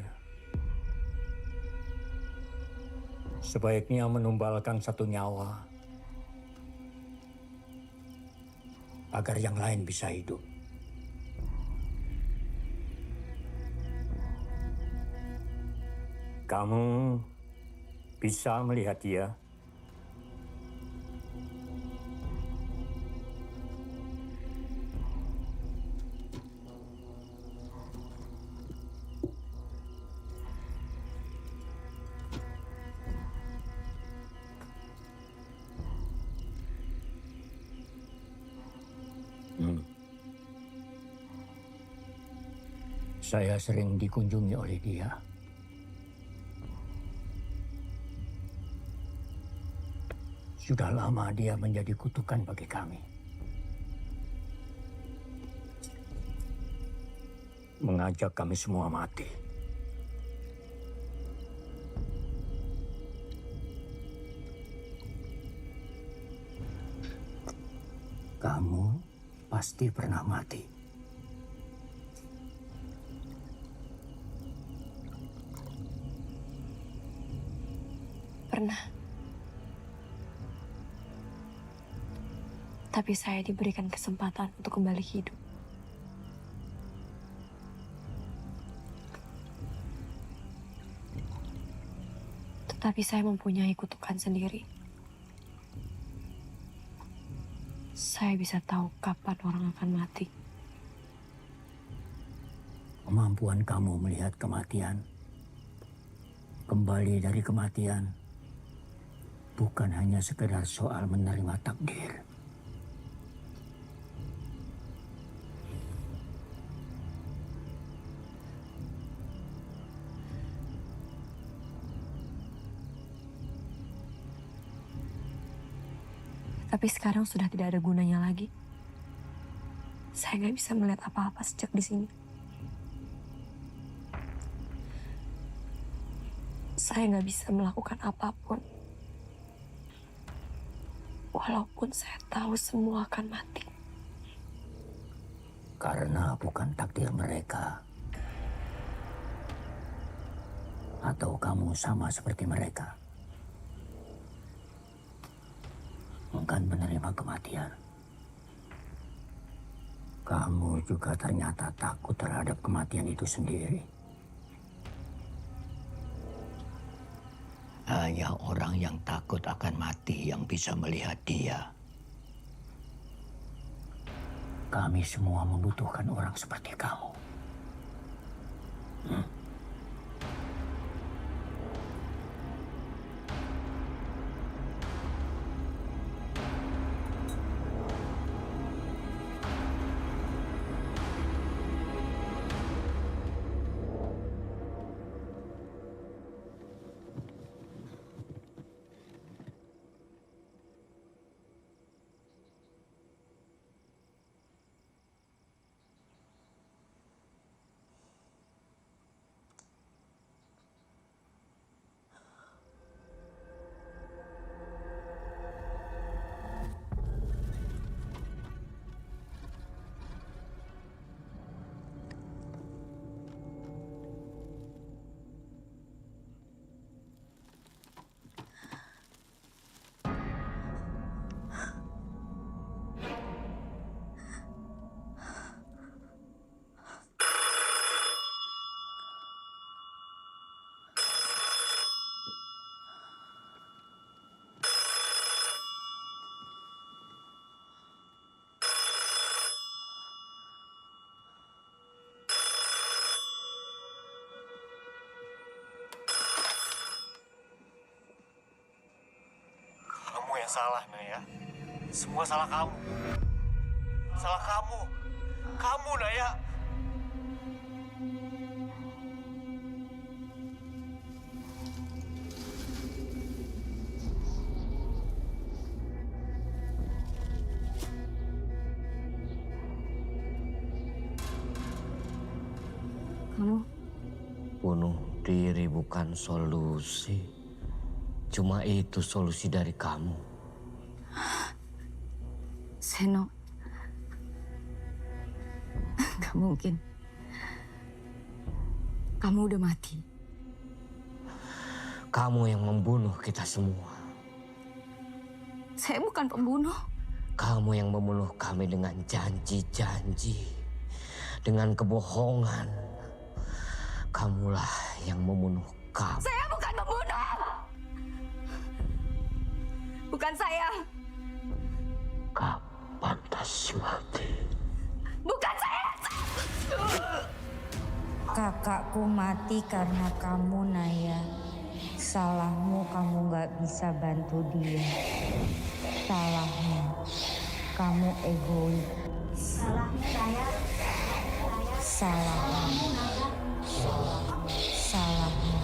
sebaiknya menumbalkan satu nyawa agar yang lain bisa hidup. Kamu bisa melihat dia? Saya sering dikunjungi oleh dia. Sudah lama dia menjadi kutukan bagi kami. Mengajak kami semua mati. Kamu pasti pernah mati. Pernah. Tapi saya diberikan kesempatan untuk kembali hidup. Tetapi saya mempunyai kutukan sendiri. Saya bisa tahu kapan orang akan mati. Kemampuan kamu melihat kematian, kembali dari kematian, bukan hanya sekedar soal menerima takdir. Tapi sekarang sudah tidak ada gunanya lagi. Saya nggak bisa melihat apa-apa sejak di sini. Saya nggak bisa melakukan apapun. Walaupun saya tahu semua akan mati. Karena bukan takdir mereka. Atau kamu sama seperti mereka? Enggan menerima kematian. Kamu juga ternyata takut terhadap kematian itu sendiri. Hanya orang yang takut akan mati yang bisa melihat dia. Kami semua membutuhkan orang seperti kamu. Kamu yang salah, Naya. Semua salah kamu. Salah kamu. Kamu, Naya. Kamu Bunuh diri bukan solusi. Cuma itu solusi dari kamu. Seno, gak mungkin. Kamu udah mati. Kamu yang membunuh kita semua. Saya bukan pembunuh. Kamu yang membunuh kami dengan janji-janji. Dengan kebohongan. Kamulah yang membunuh kami. Saya bukan pembunuh. Bukan saya. Pantas mati. Bukan saya. Kakakku mati karena kamu, Naya. Salahmu kamu gak bisa bantu dia. Salahmu kamu egois. Salahmu, Naya. Salahmu. Salahmu.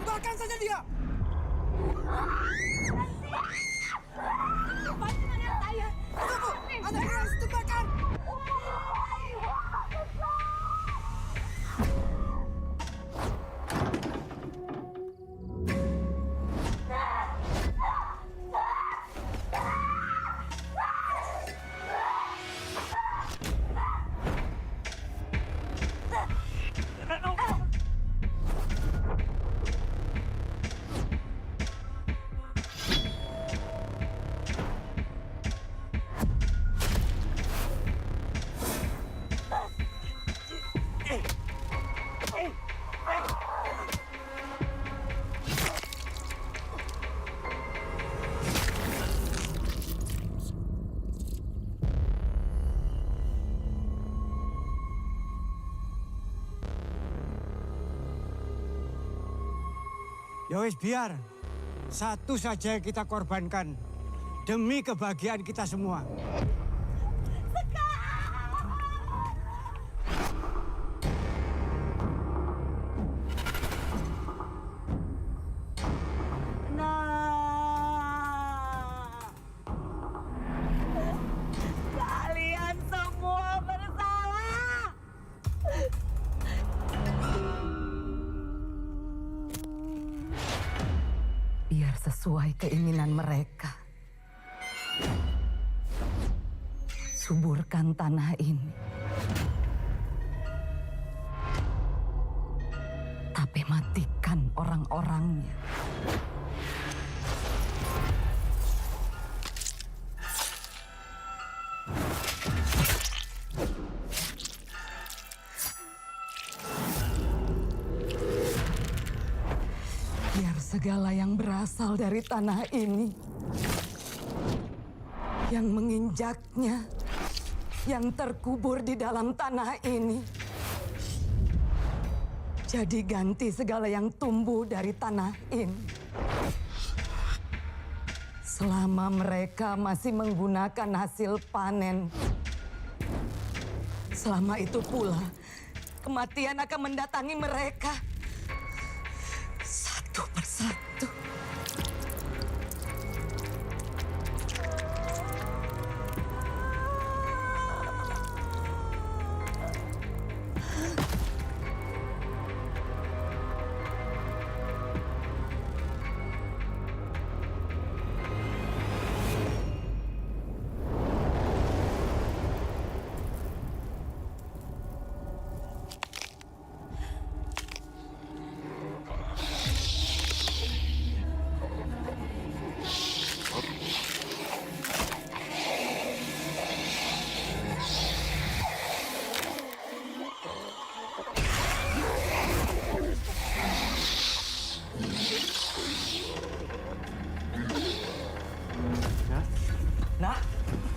Lepaskan saja dia! Tunggu! Anak ini harus ditembakkan! Ya wis biar, satu saja yang kita korbankan demi kebahagiaan kita semua. Kalian semua bersalah. Biar sesuai keinginan mereka. Suburkan tanah ini. Tapi tapi matikan orang-orangnya. Biar segala yang berasal dari tanah ini, yang menginjaknya, yang terkubur di dalam tanah ini, jadi ganti segala yang tumbuh dari tanah ini. Selama mereka masih menggunakan hasil panen, selama itu pula kematian akan mendatangi mereka satu persatu.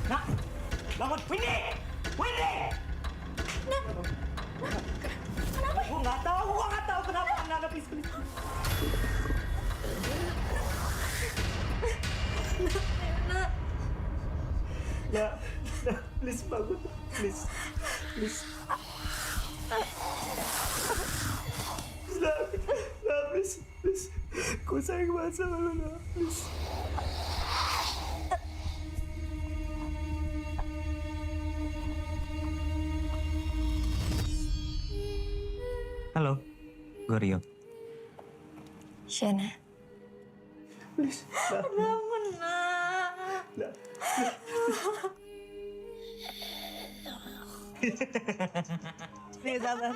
Nak, bangun, Windy! Windy! Kenapa? Gua nggak tahu kenapa anak please. Nak, please bangun, please. Nah, please. Ku sayang banget sama lu, Nak, please. Halo, gue Rio. Shena. Please, Bangun, Nak. Nih, sabar.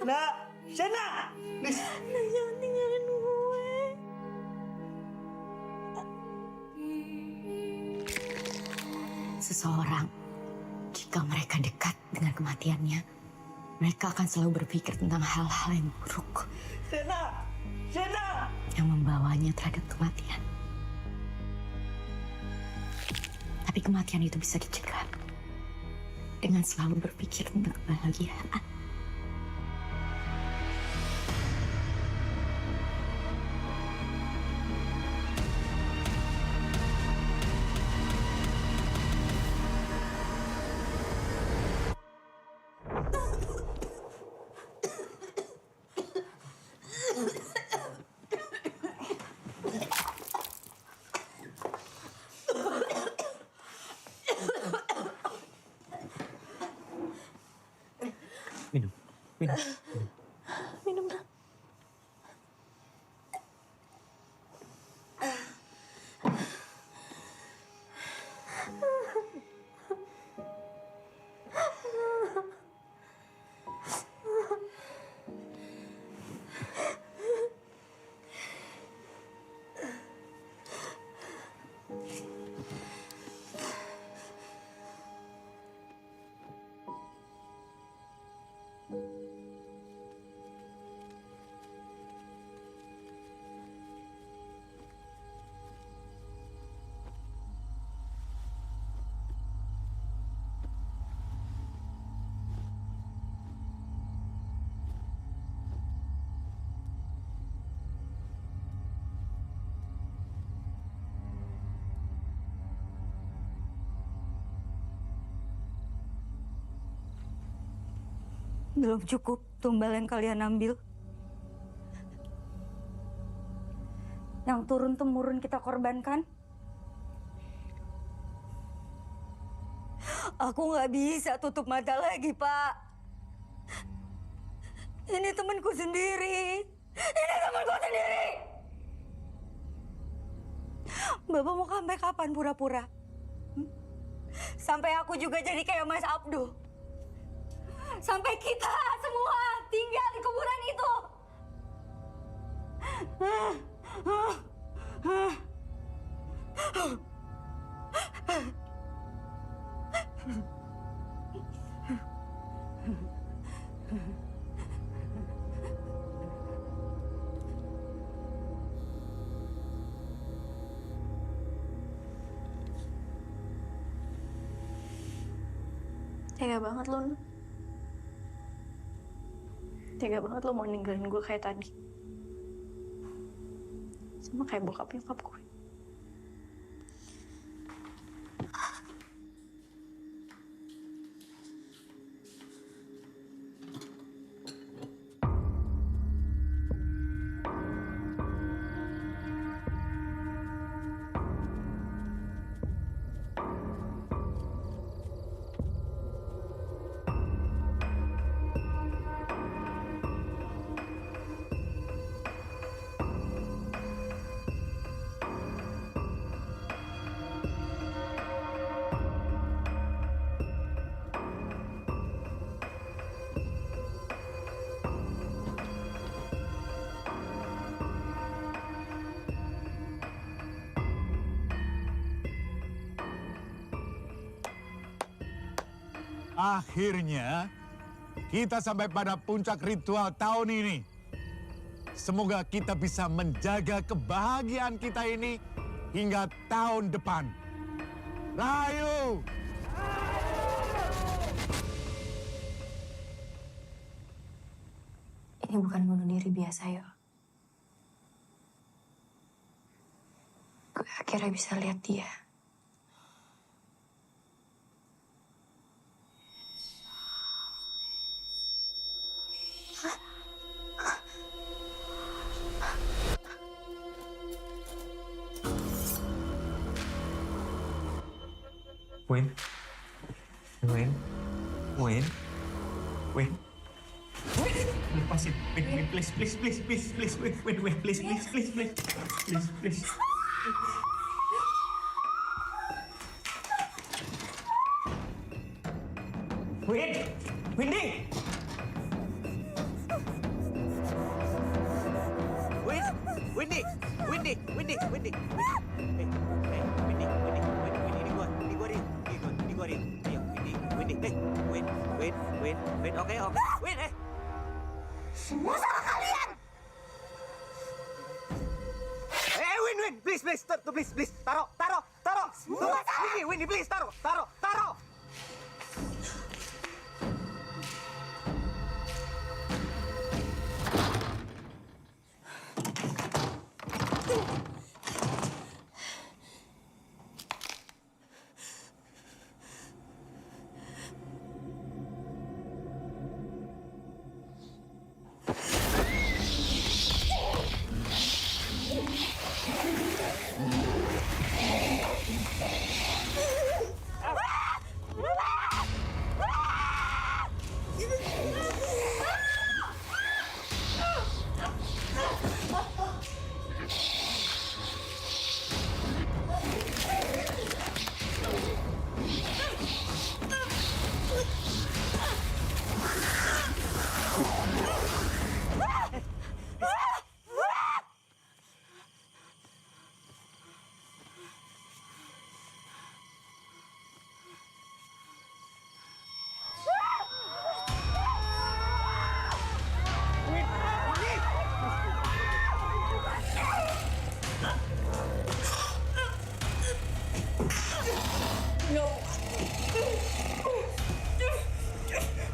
Nak, Shena! Please. Nak, jangan tinggalin gue. Seseorang, jika mereka dekat dengan kematiannya, mereka akan selalu berpikir tentang hal-hal yang buruk. Shena! Yang membawanya terhadap kematian. Tapi kematian itu bisa dicegah dengan selalu berpikir tentang kebahagiaan. Minum, Nak. Belum cukup tumbal yang kalian ambil. Yang turun-temurun kita korbankan. Aku nggak bisa tutup mata lagi, Pak. Ini temanku sendiri. Bapak mau sampai kapan pura-pura? Sampai aku juga jadi kayak Mas Abdu. Sampai kita semua tinggal di kuburan Tega banget lo, Nuk. Tega banget lo mau ninggalin gue kayak tadi. Sama kayak bokap nyokap gue. Akhirnya, kita sampai pada puncak ritual tahun ini. Semoga kita bisa menjaga kebahagiaan kita ini hingga tahun depan. Rahayu! Ini bukan bunuh diri biasa, yo. Gue akhirnya bisa lihat dia. Win. Lepasin. Win, please. Win, please. Windy. Win, oke. Win, Semua salah kalian! Win, please, taruh. Semua salah! Windy, please, taruh.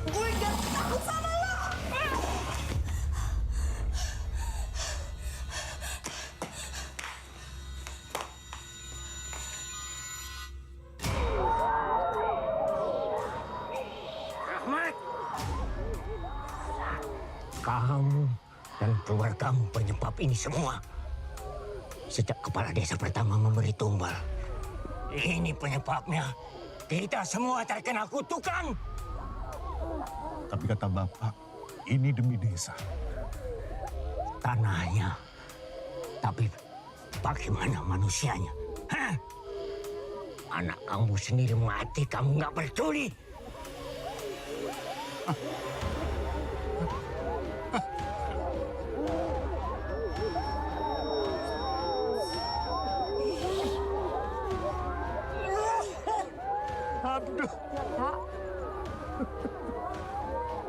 Gue gak takut sama lo! Ahmad! Kamu dan keluargamu penyebab ini semua. Sejak kepala desa pertama memberi tumbal. Ini penyebabnya. Kita semua terkena kutukan. Tapi kata Bapak, ini demi desa. Tanahnya. Tapi bagaimana manusianya? Hah? Anak kamu sendiri mati, kamu nggak peduli.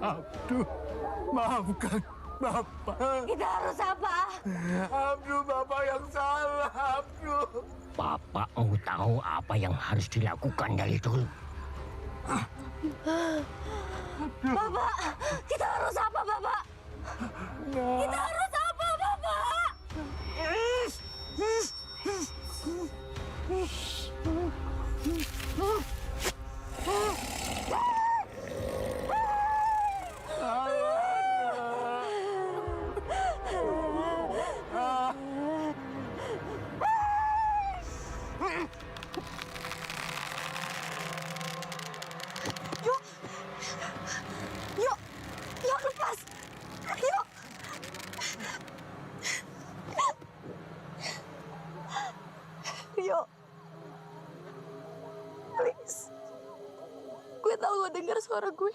Abduh, maafkan Bapak. Kita harus apa? Abduh, Bapak yang salah, Abduh. Bapak mau tahu apa yang harus dilakukan dari dulu. Bapak, kita harus apa, Bapak? Kita harus apa, Bapak? Yuk, yuk, yuk lepas, yuk. Yuk, please. Gue tahu lo dengar suara gue.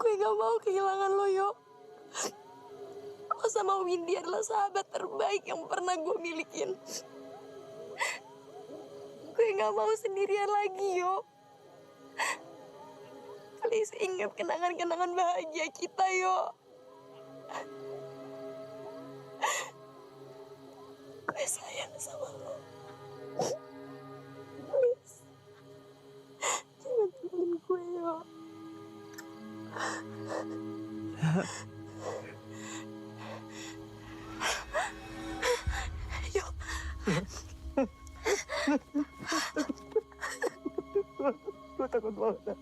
Gue gak mau kehilangan lo, Yo. Lo sama Windy adalah sahabat terbaik yang pernah gue milikin. Gue gak mau sendirian lagi, Yo. Please ingat kenangan-kenangan bahagia kita, Yo. Gue sayang sama lo. Please. Jangan tinggalin gue, Yo. Yo. Gue takut banget.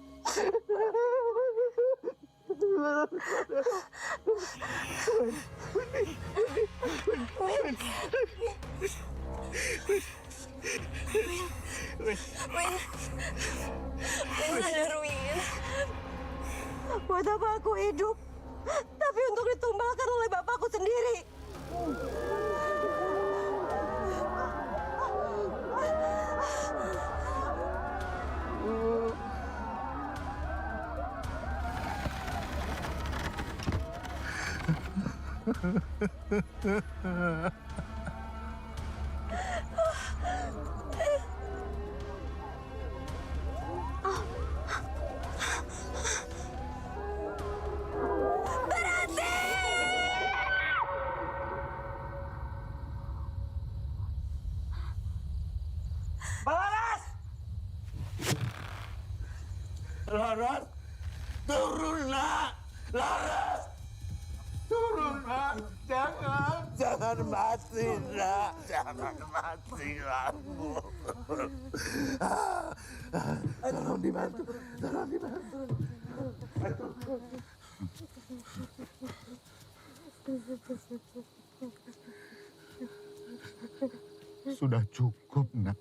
Sadar, Win. Buat apa aku hidup? Tapi untuk ditumbalkan oleh bapakku sendiri. Laras! Laras! Turun, nak! Laras! Turun, nak! Jangan mati, nak! Jangan mati, aku. Tolong dibantu, tolong dibantu. Sudah cukup, nak.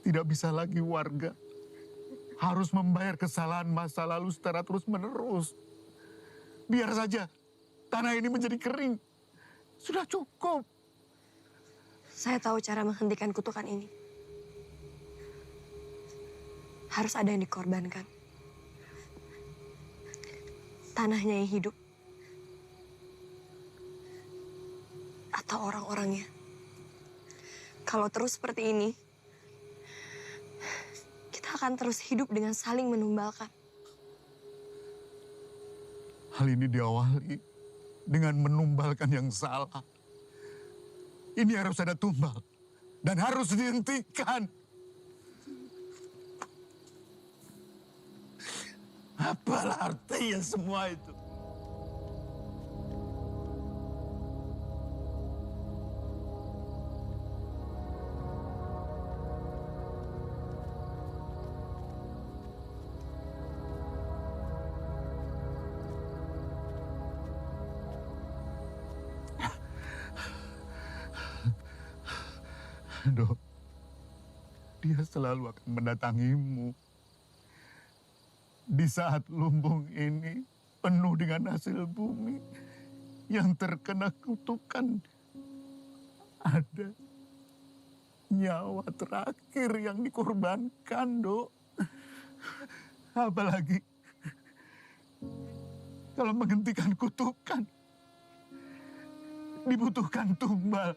Tidak bisa lagi warga harus membayar kesalahan masa lalu secara terus-menerus. Biar saja tanah ini menjadi kering. Sudah cukup. Saya tahu cara menghentikan kutukan ini. Harus ada yang dikorbankan. Tanahnya yang hidup. Atau orang-orangnya. Kalau terus seperti ini, kita akan terus hidup dengan saling menumbalkan. Hal ini diawali dengan menumbalkan yang salah. Ini harus ada tumbal dan harus dihentikan. Apalah artinya semua itu? Dok, dia selalu akan mendatangimu. Di saat lumbung ini penuh dengan hasil bumi yang terkena kutukan, ada nyawa terakhir yang dikorbankan, Dok. Apalagi kalau menghentikan kutukan, dibutuhkan tumbal.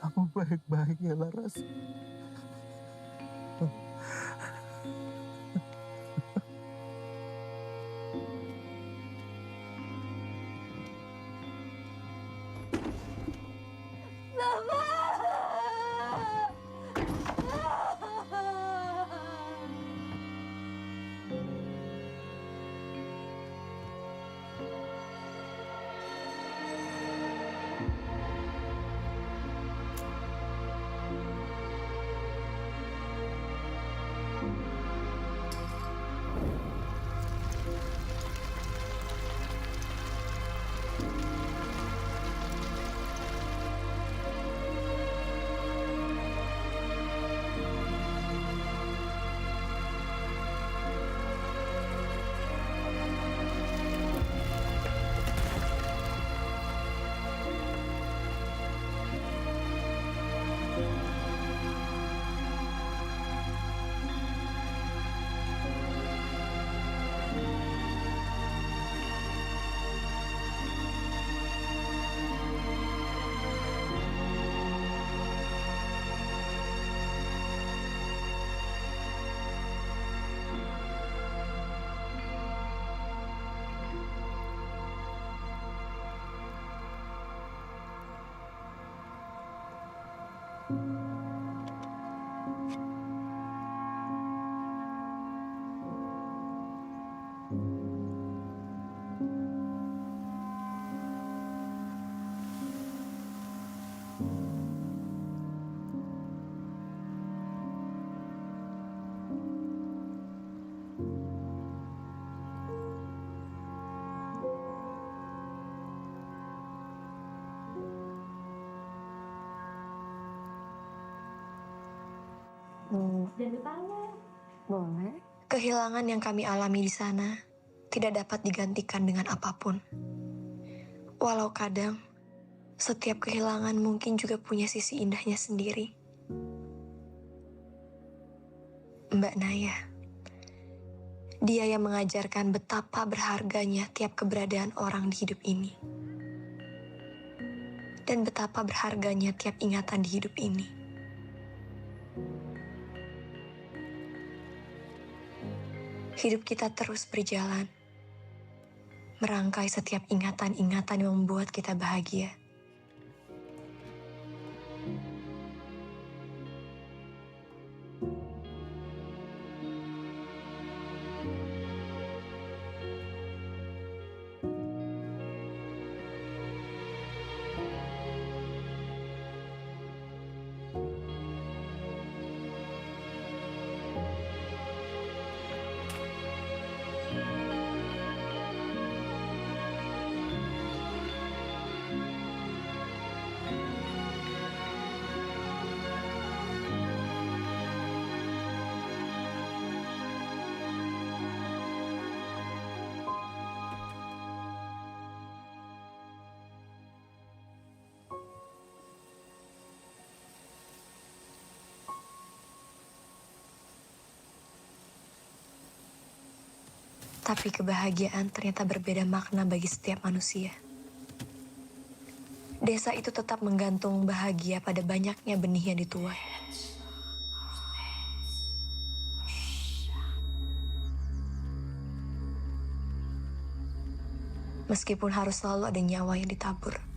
Kamu baik-baik ya, Laras. dan bertanya. Boleh. Kehilangan yang kami alami di sana tidak dapat digantikan dengan apapun. Walau kadang, setiap kehilangan mungkin juga punya sisi indahnya sendiri. Mbak Naya, dia yang mengajarkan betapa berharganya tiap keberadaan orang di hidup ini. Dan betapa berharganya tiap ingatan di hidup ini. Hidup kita terus berjalan, merangkai setiap ingatan-ingatan yang membuat kita bahagia. Tapi kebahagiaan ternyata berbeda makna bagi setiap manusia. Desa itu tetap menggantung bahagia pada banyaknya benih yang dituai. Meskipun harus selalu ada nyawa yang ditabur.